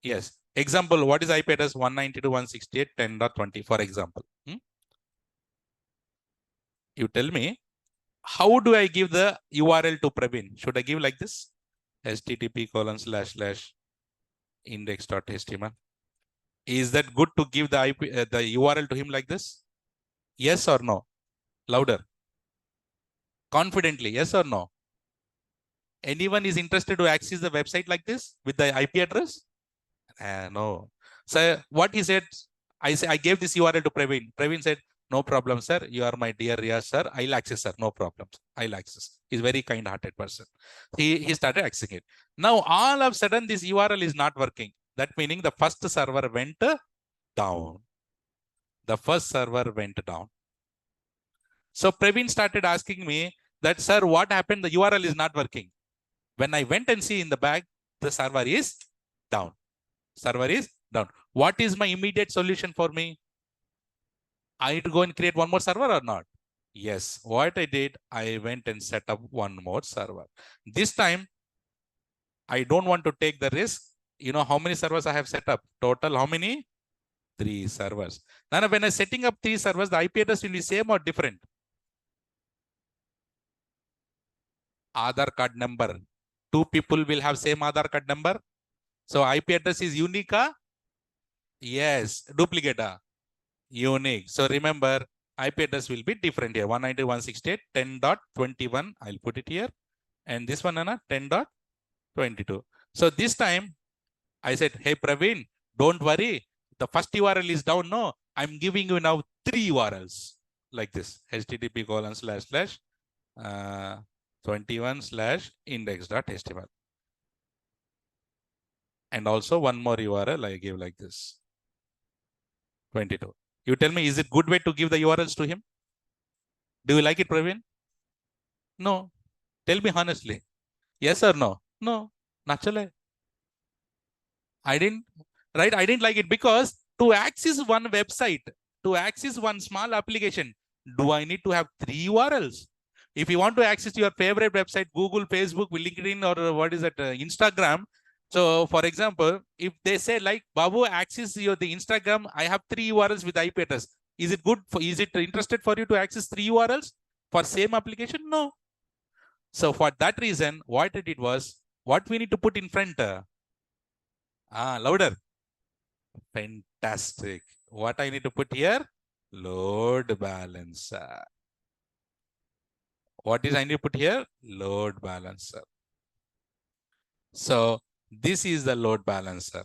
Yes. Example, what is IP address? 192.168.10.20, for example. You tell me, how do I give the URL to Praveen? Should I give like this? http://index.html. Is that good to give the the URL to him like this? Yes or no? Louder. Confidently, yes or no? Anyone is interested to access the website like this with the IP address? No. So what he said, I gave this URL to Praveen. Praveen said, no problem, sir. You are my dear Riya, sir. I'll access, sir. No problem. I'll access. He's a very kind-hearted person. He started accessing it. Now, all of a sudden, this URL is not working. That meaning the first server went down. The first server went down. So Praveen started asking me that, sir, what happened? The URL is not working. When I went and see in the back, the server is down. Server is down. What is my immediate solution for me? I need to go and create one more server or not? Yes. What I did, I went and set up one more server. This time, I don't want to take the risk. You know how many servers I have set up? Total, how many? 3 servers. Now, when I'm setting up 3 servers, the IP address will be same or different? Aadhaar card number. 2 people will have same Aadhaar card number. So IP address is unique. Yes. Duplicate. Unique. So remember, IP address will be different here. 192.168.10.21. I'll put it here. And this one, 10.22. So this time, I said, hey, Praveen, don't worry. The first URL is down. No, I'm giving you now 3 URLs like this. http://21/index.html. And also one more URL I give like this. 22. You tell me, is it good way to give the URLs to him? Do you like it, Praveen? No. Tell me honestly. Yes or no? No. Naturally. I didn't, right? I didn't like it because to access one website, to access one small application, do I need to have 3 URLs? If you want to access your favorite website, Google, Facebook, LinkedIn, or what is it, Instagram. So for example, if they say like, Babu, access the Instagram, I have 3 URLs with IP address. Is it good for, is it interested for you to access 3 URLs for same application? No. So for that reason, what it was, what we need to put in front? Louder. Fantastic. What I need to put here? Load balancer. What is I need to put here? Load balancer. So this is the load balancer.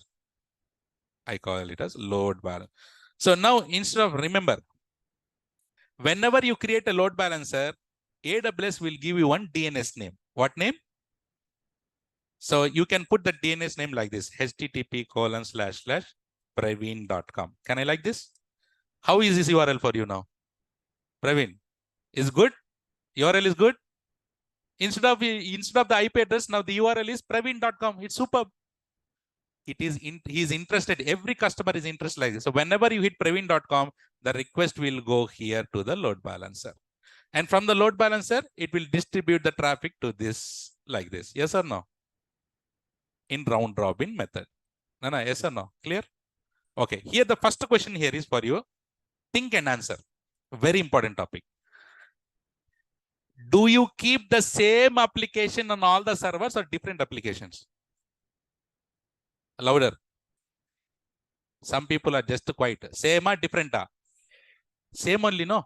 I call it as load balance. So now instead of, remember, whenever you create a load balancer, AWS will give you one DNS name. What name? So you can put the DNS name like this, http://praveen.com. Can I like this? How is this URL for you now? Praveen, is good? URL is good? Instead of the IP address, now the URL is praveen.com. It's superb. He's interested. Every customer is interested like this. So whenever you hit praveen.com, the request will go here to the load balancer. And from the load balancer, it will distribute the traffic to this like this. Yes or no? In round robin method. No, yes or no? Clear? Okay. Here, the first question here is for you. Think and answer. Very important topic. Do you keep the same application on all the servers or different applications? Louder. Some people are just quiet. Same or different? Same only, no?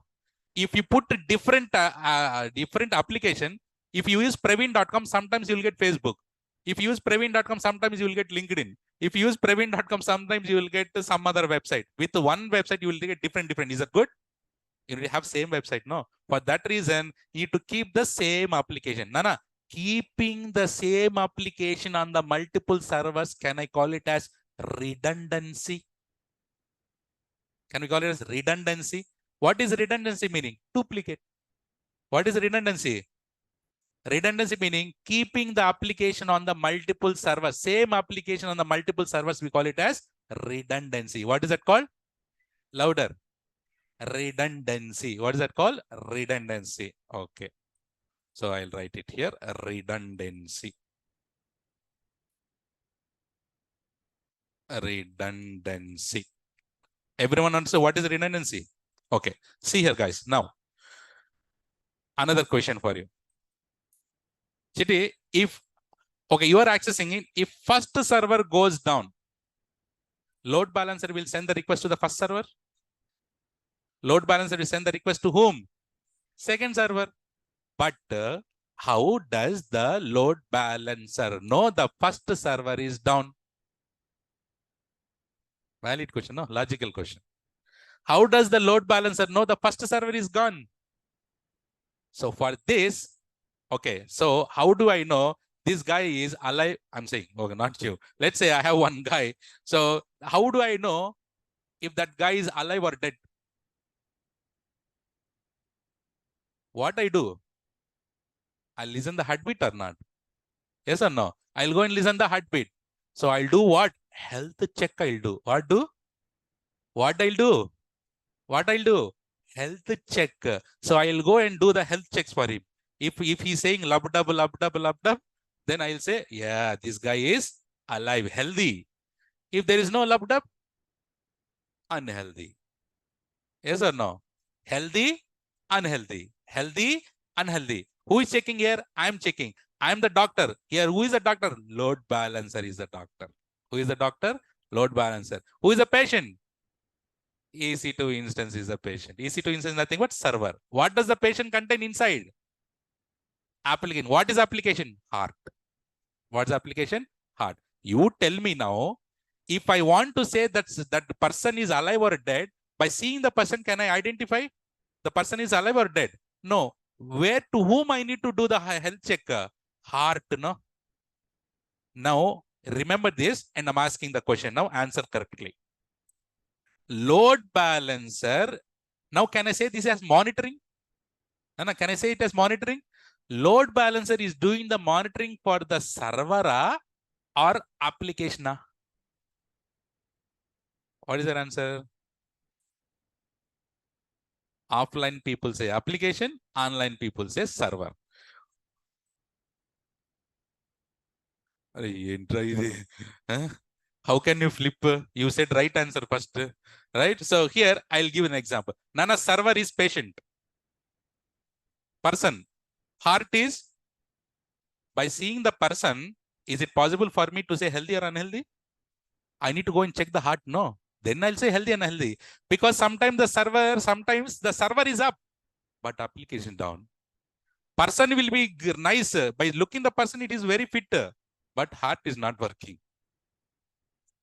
If you put different application, if you use praveen.com, sometimes you will get Facebook. If you use praveen.com, sometimes you will get LinkedIn. If you use praveen.com, sometimes you will get some other website. With one website, you will get different. Is that good? You will have same website, no? For that reason, you need to keep the same application. Nana, keeping the same application on the multiple servers, can I call it as redundancy? Can we call it as redundancy? What is redundancy meaning? Duplicate. What is redundancy? Redundancy meaning keeping the application on the multiple servers. Same application on the multiple servers, we call it as redundancy. What is that called? Louder. Redundancy. What is that called? Redundancy. Okay. So I'll write it here. Redundancy. Redundancy. Everyone understand what is redundancy? Okay. See here, guys. Now, another question for you. Chitty, if, okay, you are accessing it. If first server goes down, load balancer will send the request to the first server. Load balancer will send the request to whom? Second server. But how does the load balancer know the first server is down? Valid question, no? Logical question. How does the load balancer know the first server is gone? So for this, okay, so how do I know this guy is alive? I'm saying, okay, not you. Let's say I have one guy. So how do I know if that guy is alive or dead? What I do? I'll listen the heartbeat or not? Yes or no? I'll go and listen the heartbeat. So I'll do what? Health check I'll do. What do? What I'll do? What I'll do? Health check. So I'll go and do the health checks for him. If he's saying lub dub, then I'll say, yeah, this guy is alive, healthy. If there is no lub dub, unhealthy. Yes or no? Healthy, unhealthy. Healthy, unhealthy. Who is checking here? I'm checking. I'm the doctor. Here, who is the doctor? Load balancer is the doctor. Who is the doctor? Load balancer. Who is the patient? EC2 instance is the patient. EC2 instance is nothing but server. What does the patient contain inside? Application. What is application? Heart. What's application? Heart. You tell me now, if I want to say that person is alive or dead, by seeing the person, can I identify the person is alive or dead? No. Where, to whom I need to do the health check? Heart, no? Now, remember this, and I'm asking the question now, answer correctly. Load balancer. Now, can I say this as monitoring? Anna, can I say it as monitoring? Load balancer is doing the monitoring for the server or application. What is your answer? Offline people say application, online people say server. Huh? How can you flip? You said right answer first, right? So here I'll give an example. Nana, server is patient. Person. Heart is, by seeing the person, is it possible for me to say healthy or unhealthy? I need to go and check the heart. No. Then I'll say healthy and unhealthy. Because sometimes the server is up, but application down. Person will be nice. By looking the person, it is very fit, but heart is not working.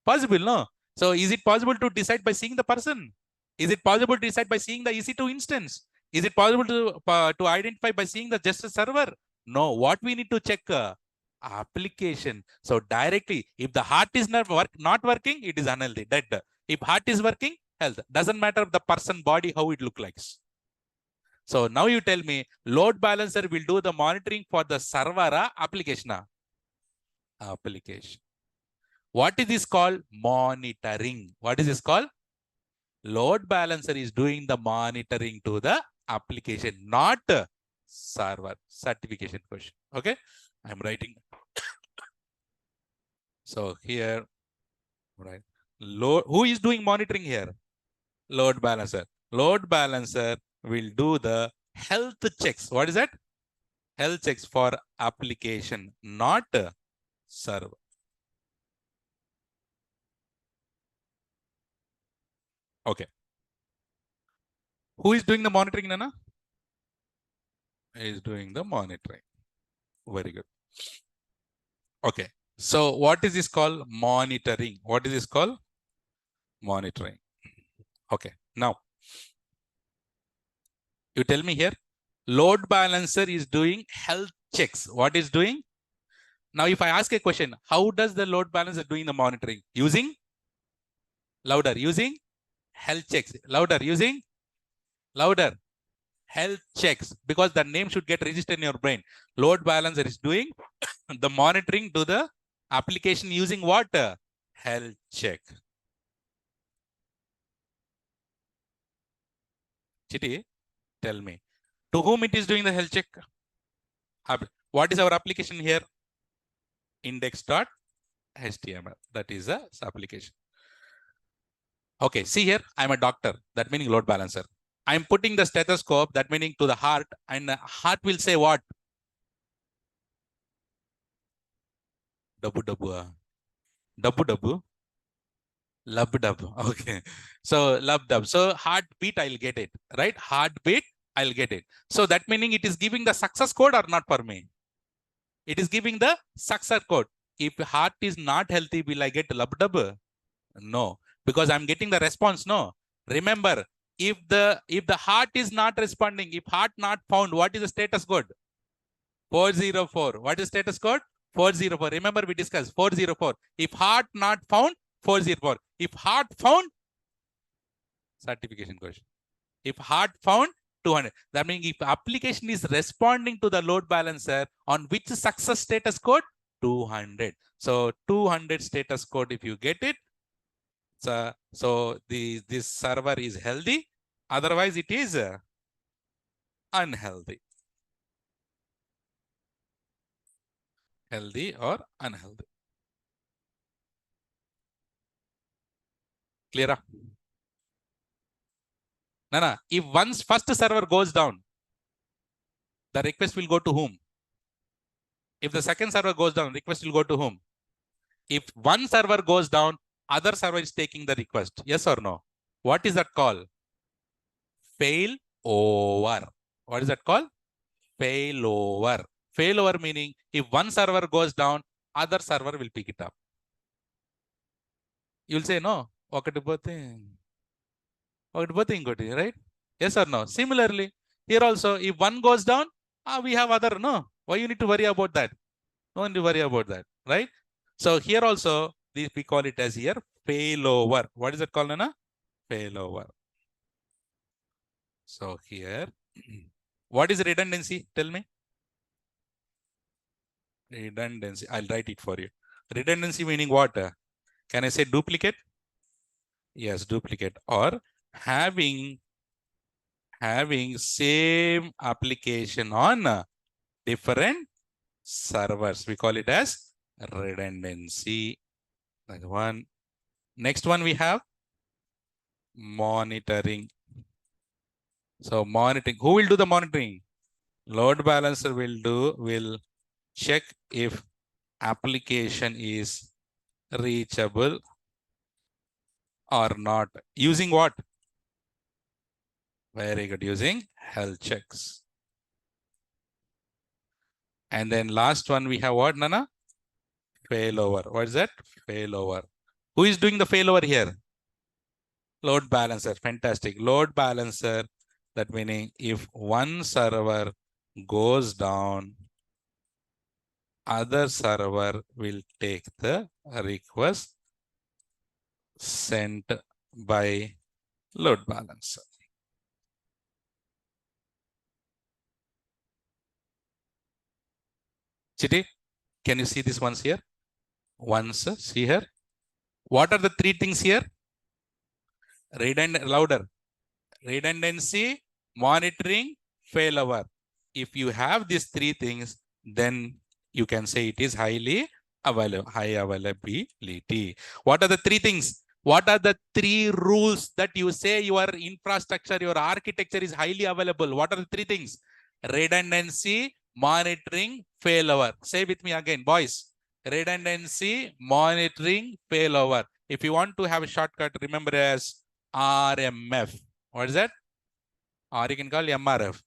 Possible, no? So is it possible to decide by seeing the person? Is it possible to decide by seeing the EC2 instance? Is it possible to identify by seeing the just server? No. What we need to check? Application. So directly, if the heart is not working, it is unhealthy, dead. If heart is working, health. Doesn't matter the person body, how it look like. So now you tell me, load balancer will do the monitoring for the server application. Application. What is this called? Monitoring. What is this called? Load balancer is doing the monitoring to the application, not server. Certification question. Okay. I'm writing. So here, right. Who is doing monitoring here? Load balancer. Load balancer will do the health checks. What is that? Health checks for application, not server. Okay. Who is doing the monitoring, Nana? Is doing the monitoring. Very good. Okay. So what is this called? Monitoring. What is this called? Monitoring. Okay. Now, you tell me here, load balancer is doing health checks. What is doing? Now, if I ask a question, how does the load balancer doing the monitoring? Using? Louder. Using? Health checks. Louder. Using? Louder. Health checks. Because the name should get registered in your brain. Load balancer is doing the monitoring to the application using what? Health check. Chitty, tell me. To whom it is doing the health check? What is our application here? Index.html. That is the application. Okay, see here, I'm a doctor. That meaning load balancer. I'm putting the stethoscope, that meaning to the heart, and the heart will say what? Dabu dabu. Dabu dabu. Lub dub. Okay. So lub dub. So heartbeat, I'll get it. Right? Heartbeat, I'll get it. So that meaning it is giving the success code or not for me? It is giving the success code. If heart is not healthy, will I get lub dub? No. Because I'm getting the response. No. Remember, if the heart is not responding, if heart not found, what is the status code? 404. What is status code? 404. Remember, we discussed 404. If heart not found, 404. If heart found, certification question. If heart found, 200. That means if application is responding to the load balancer, on which success status code? 200. So 200 status code, if you get it, so this server is healthy. Otherwise, it is unhealthy. Healthy or unhealthy. Clear? Nana, if once first server goes down, the request will go to whom? If the second server goes down, request will go to whom? If one server goes down, other server is taking the request. Yes or no? What is that called? Failover. What is that called? Failover. Failover meaning if one server goes down, other server will pick it up. You'll say no. Right? Yes or no? Similarly, here also, if one goes down, we have other. No. Why you need to worry about that? No need to worry about that. Right? So here also, we call it as here failover. What is it called, Nana? Failover. So here, what is redundancy? Tell me. Redundancy. I'll write it for you. Redundancy meaning what? Can I say duplicate? Yes, duplicate. Or having having same application on different servers. We call it as redundancy. That's one. Next one we have monitoring. So monitoring, who will do the monitoring? Load balancer will check if application is reachable or not. Using what? Very good. Using health checks. And then last one we have what, Nana? Failover. What is that? Failover. Who is doing the failover here? Load balancer. Fantastic. Load balancer. That meaning if one server goes down, other server will take the request sent by load balancer. Chitty, can you see this once here? Once, see here. What are the three things here? Louder. Redundancy, monitoring, failover. If you have these three things, then you can say it is highly available, high availability. What are the three things? What are the three rules that you say your infrastructure, your architecture is highly available? What are the three things? Redundancy, monitoring, failover. Say with me again, boys. Redundancy, monitoring, failover. If you want to have a shortcut, remember as RMF. What is that? Or you can call MRF.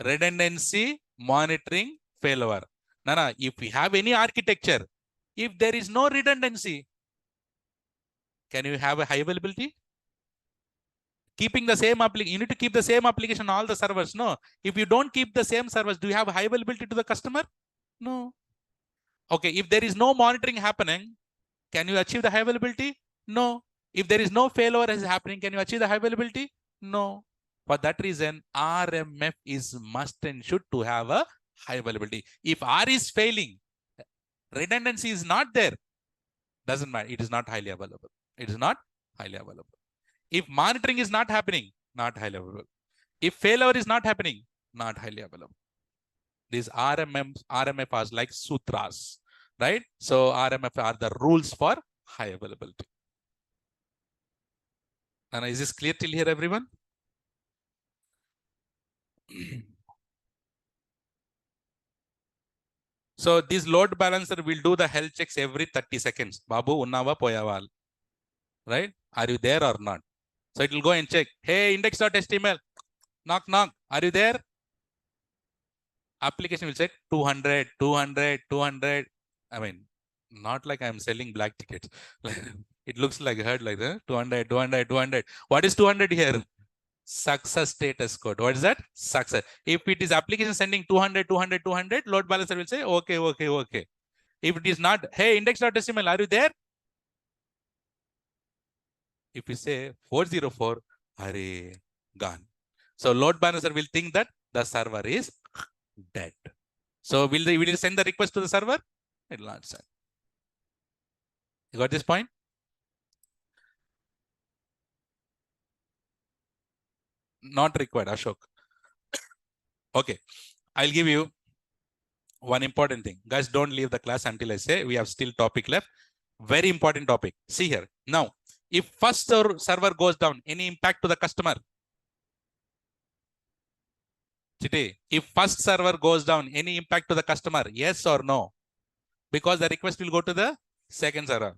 Redundancy, monitoring, failover. Nana, if we have any architecture, if there is no redundancy, can you have a high availability? Keeping the same application, you need to keep the same application on all the servers. No. If you don't keep the same servers, do you have high availability to the customer? No. Okay. If there is no monitoring happening, can you achieve the high availability? No. If there is no failover is happening, can you achieve the high availability? No. For that reason, RMF is must and should to have a high availability. If R is failing, redundancy is not there. Doesn't matter. It is not highly available. It is not highly available. If monitoring is not happening, not highly available. If failover is not happening, not highly available. These RMF are like sutras, right? So RMF are the rules for high availability. And is this clear till here, everyone? So this load balancer will do the health checks every 30 seconds. Babu, unnava poyaval. Right? Are you there or not? So it will go and check. Hey, index.html. Knock, knock. Are you there? Application will check 200, 200, 200. I mean, not like I'm selling black tickets. It looks like I heard like that. 200, 200, 200. What is 200 here? Success status code. What is that? Success. If it is application sending 200, 200, 200, load balancer will say, okay, okay, okay. If it is not, hey, index.html, are you there? If you say 404, hurry, gone. So load balancer will think that the server is dead. So will it send the request to the server? It will not send. You got this point? Not required, Ashok. Okay, I'll give you one important thing. Guys, don't leave the class until I say we have still topic left. Very important topic. See here. Now, if first server goes down, any impact to the customer? Today, if first server goes down, any impact to the customer? Yes or no? Because the request will go to the second server.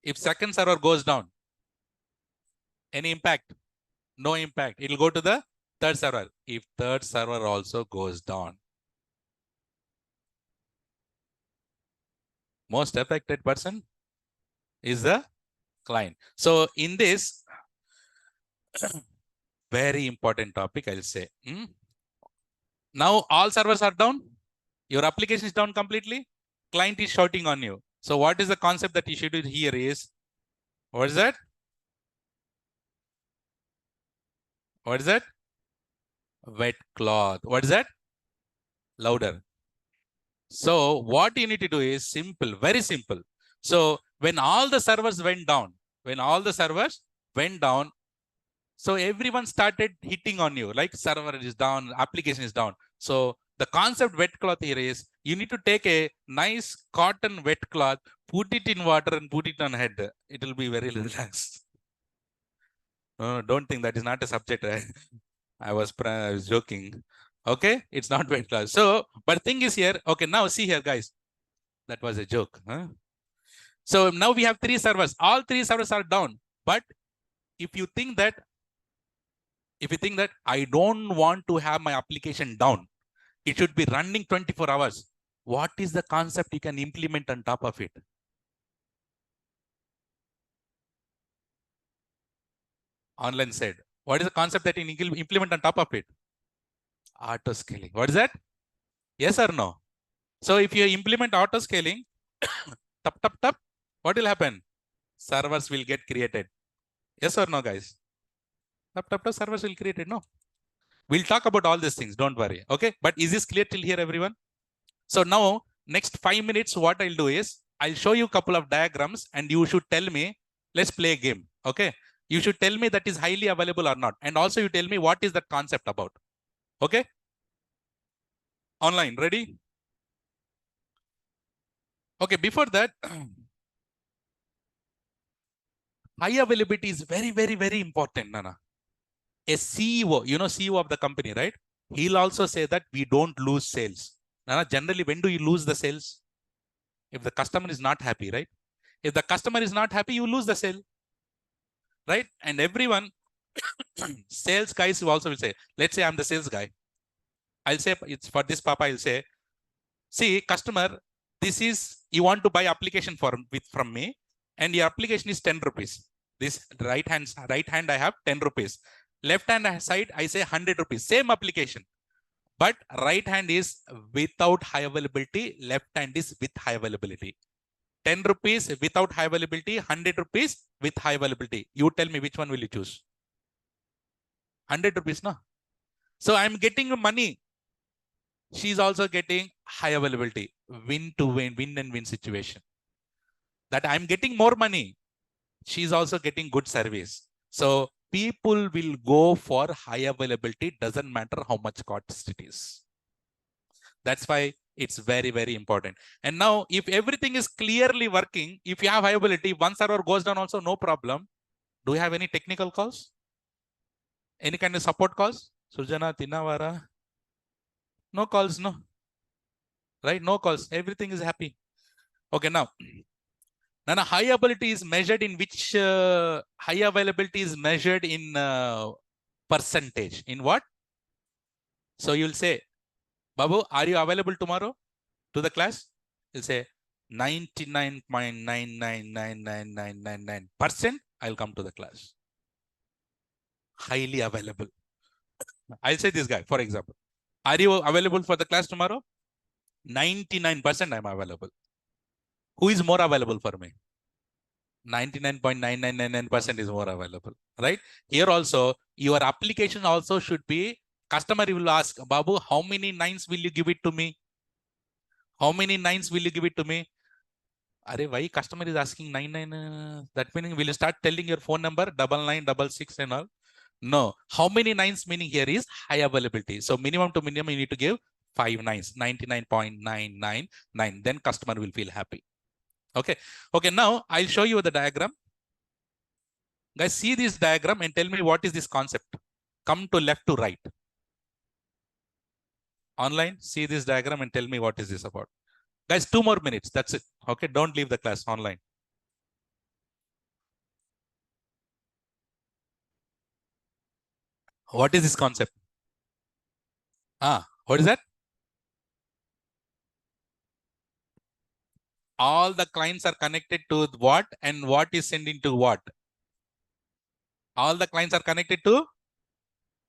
If second server goes down, any impact? No impact. It will go to the third server. If third server also goes down, most affected person is the client. So in this very important topic, I'll say, now all servers are down. Your application is down completely. Client is shouting on you. So what is the concept that you should do here is, what is that? What is that? Wet cloth. What is that? Louder. So what you need to do is simple, very simple. So when all the servers went down, So everyone started hitting on you, like server is down, application is down. So the concept wet cloth here is you need to take a nice cotton wet cloth, put it in water and put it on head. It will be very relaxed. No, don't think that is not a subject. I was joking. Okay, it's not wet cloth. So, but thing is here. Okay, now see here, guys. That was a joke. Huh? So now we have 3 servers. All 3 servers are down. But if you think that I don't want to have my application down, it should be running 24 hours. What is the concept you can implement on top of it? Online said, what is the concept that you can implement on top of it? Auto scaling. What is that? Yes or no? So if you implement auto scaling, tap, what will happen? Servers will get created. Yes or no, guys? Tap, servers will create it. No. We'll talk about all these things. Don't worry. Okay. But is this clear till here, everyone? So now, next 5 minutes, what I'll do is I'll show you a couple of diagrams and you should tell me, let's play a game. Okay. You should tell me that is highly available or not. And also you tell me what is that concept about. Okay. Online. Ready? Okay. Before that, high availability is very, very, very important, Nana. A CEO, you know, CEO of the company, right? He'll also say that we don't lose sales. Nana, generally, when do you lose the sales? If the customer is not happy, right? If the customer is not happy, you lose the sale, right? And everyone, sales guys who also will say, let's say I'm the sales guy. I'll say, it's for this papa, I'll say, see, customer, this is, you want to buy application from me, and your application is 10 rupees. This right hand, I have 10 rupees. Left hand side, I say 100 rupees. Same application. But right hand is without high availability. Left hand is with high availability. 10 rupees without high availability. 100 rupees with high availability. You tell me which one will you choose? 100 rupees, no? So I'm getting money. She's also getting high availability. Win and win situation. That I'm getting more money. She's also getting good service. So people will go for high availability, doesn't matter how much cost it is. That's why it's very, very important. And now, if everything is clearly working, if you have high availability, one server goes down also, no problem. Do you have any technical calls? Any kind of support calls? Sujana, Tinavara? No calls, no? Right? No calls. Everything is happy. Okay, now. Now, high availability is measured in which high availability is measured in percentage. In what? So you'll say, Babu, are you available tomorrow to the class? You'll say 99.999999%. I'll come to the class. Highly available. I'll say this guy, for example. Are you available for the class tomorrow? 99% I'm available. Who is more available for me? 99.9999% is more available, right? Here also, your application also should be, customer will ask, Babu, how many nines will you give it to me? How many nines will you give it to me? Are, why customer is asking 99? That meaning, will you start telling your phone number, 9966 and all? No. How many nines meaning here is high availability. So minimum to minimum, you need to give 5 nines, 99.999. Then customer will feel happy. Okay. Okay. Now I'll show you the diagram. Guys, see this diagram and tell me what is this concept. Come to left to right. Online, see this diagram and tell me what is this about. Guys, 2 more minutes. That's it. Okay. Don't leave the class online. What is this concept? What is that? All the clients are connected to what and what is sending to what? All the clients are connected to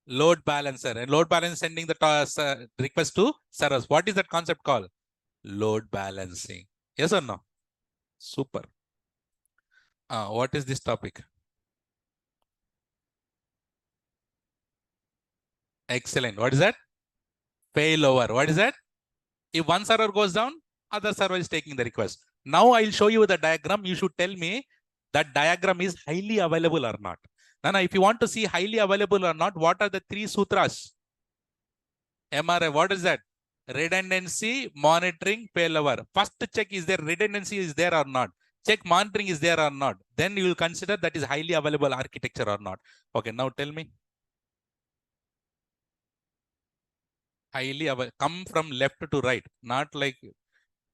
load balancer, and load balancer sending the request to servers. What is that concept called? Load balancing. Yes or no? Super. What is this topic? Excellent. What is that? Failover. What is that? If one server goes down, other server is taking the request. Now I'll show you the diagram. You should tell me that diagram is highly available or not. Nana, if you want to see highly available or not, what are the 3 sutras? MRI, what is that? Redundancy, monitoring, failover. First check, is there redundancy is there or not? Check monitoring is there or not. Then you will consider that is highly available architecture or not. Okay, now tell me. Highly available. Come from left to right. Not like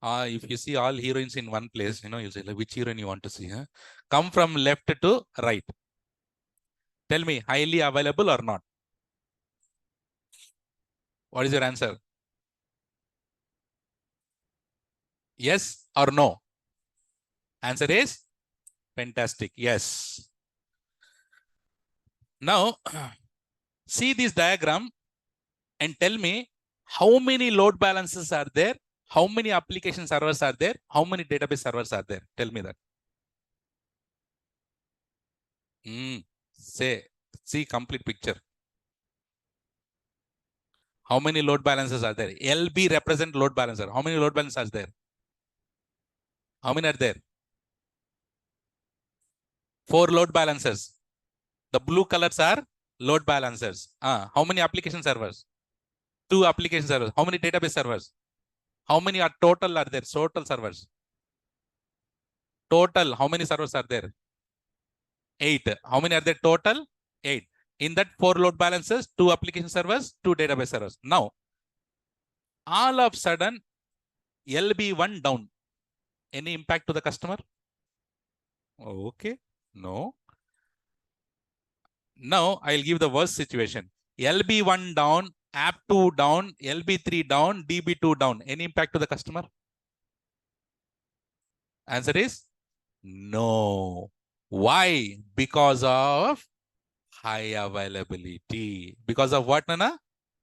if you see all heroines in one place, you say, like, which heroine you want to see? Huh? Come from left to right. Tell me, highly available or not? What is your answer? Yes or no? Answer is fantastic. Yes. Now, see this diagram and tell me how many load balances are there, how many application servers are there, how many database servers are there. Tell me that. Say, see complete picture. How many load balances are there? LB represent load balancer. How many load balancers are there? How many are there? 4 load balancers. The blue colors are load balancers. How many application servers? 2 application servers. How many database servers? How many are total are there? Total servers. Total, how many servers are there? 8. How many are there total? 8. In that 4 load balancers, 2 application servers, 2 database servers. Now, all of a sudden, LB1 down. Any impact to the customer? Okay. No. Now, I'll give the worst situation. LB1 down, app2 down, LB3 down, DB2 down. Any impact to the customer? Answer is no. Why? Because of high availability. Because of what, Nana?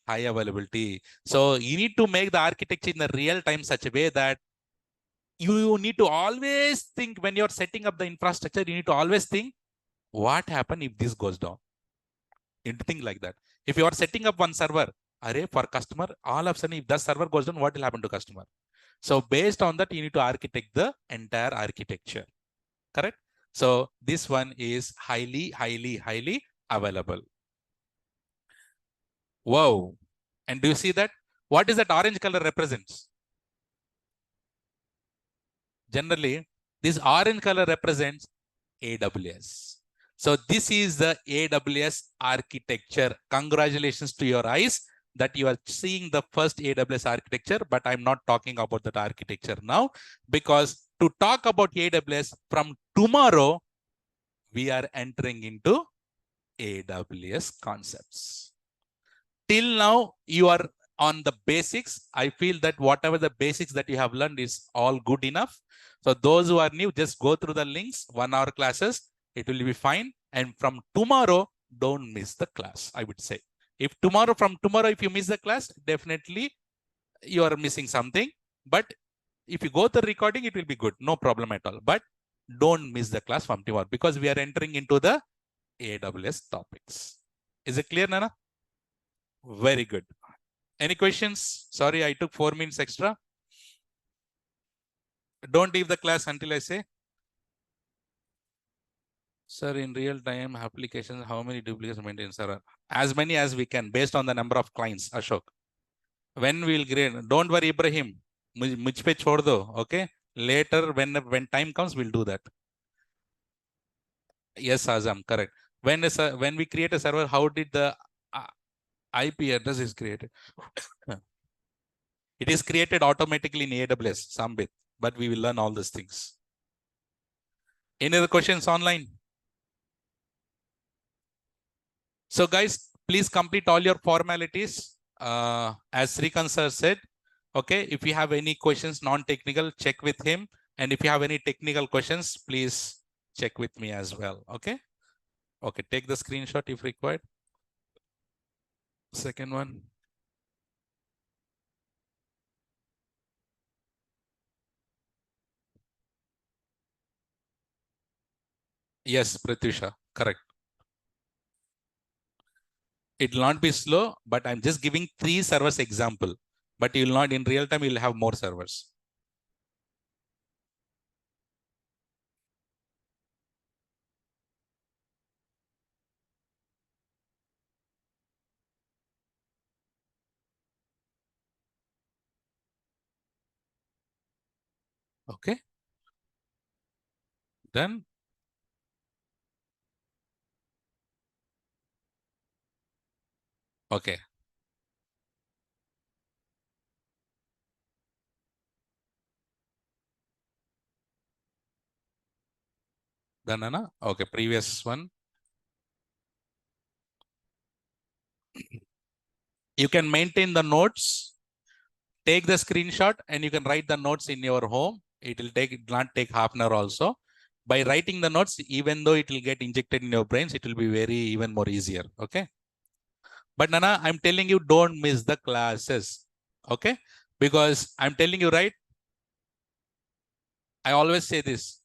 High availability. So you need to make the architecture in the real time such a way that you need to always think when you're setting up the infrastructure, you need to always think what happens if this goes down. You need to think like that. If you are setting up one server, array for customer, all of a sudden if that server goes down, what will happen to customer? So based on that, you need to architect the entire architecture. Correct? So this one is highly available. Wow. And do you see that? What is that orange color represents? Generally, this orange color represents AWS. So this is the AWS architecture. Congratulations to your eyes that you are seeing the first AWS architecture, but I'm not talking about that architecture now, because to talk about AWS from tomorrow, we are entering into AWS concepts. Till now, you are on the basics. I feel that whatever the basics that you have learned is all good enough. So those who are new, just go through the links, 1-hour classes. It will be fine. And from tomorrow, don't miss the class, I would say. From tomorrow, if you miss the class, definitely you are missing something. But if you go to the recording, it will be good. No problem at all. But don't miss the class from tomorrow because we are entering into the AWS topics. Is it clear, Nana? Very good. Any questions? Sorry, I took 4 minutes extra. Don't leave the class until I say. Sir, in real time applications, how many duplicates maintenance are? As many as we can, based on the number of clients, Ashok. When we will grade, don't worry, Ibrahim. Mujh pe chhod do, okay? Later, when time comes, we'll do that. Yes, Azam, correct. When we create a server, how did the IP address is created? It is created automatically in AWS, Sambit, but we will learn all these things. Any other questions online? So guys, please complete all your formalities. As Srikanth sir said, okay, if you have any questions, non-technical, check with him. And if you have any technical questions, please check with me as well, okay? Okay, take the screenshot if required. Second one. Yes, Pratyusha, correct. It will not be slow, but I'm just giving 3 servers example. But you will not, in real time, you'll have more servers. Okay. Done. Okay. Done, Anna? Okay, previous one. You can maintain the notes, take the screenshot, and you can write the notes in your home. It will not take half an hour also. By writing the notes, even though it will get injected in your brains, it will be very even more easier. Okay. But Nana, I'm telling you, don't miss the classes. Okay. Because I'm telling you, right? I always say this,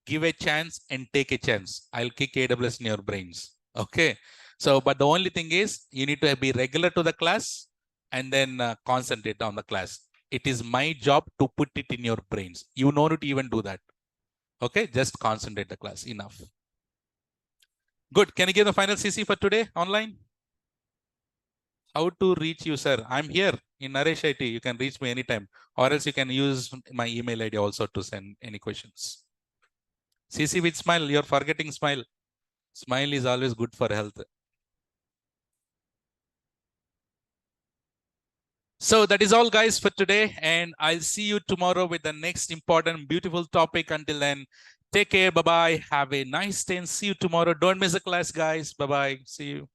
give a chance and take a chance. I'll kick AWS in your brains. Okay. So, but the only thing is you need to be regular to the class and then concentrate on the class. It is my job to put it in your brains. You don't need to even do that. Okay. Just concentrate the class. Enough. Good. Can you give the final CC for today online? How to reach you, sir? I'm here in Naresh IT. You can reach me anytime, or else you can use my email ID also to send any questions. CC with smile. You're forgetting smile. Smile is always good for health. So that is all, guys, for today. And I'll see you tomorrow with the next important, beautiful topic. Until then, take care. Bye-bye. Have a nice day and see you tomorrow. Don't miss the class, guys. Bye-bye. See you.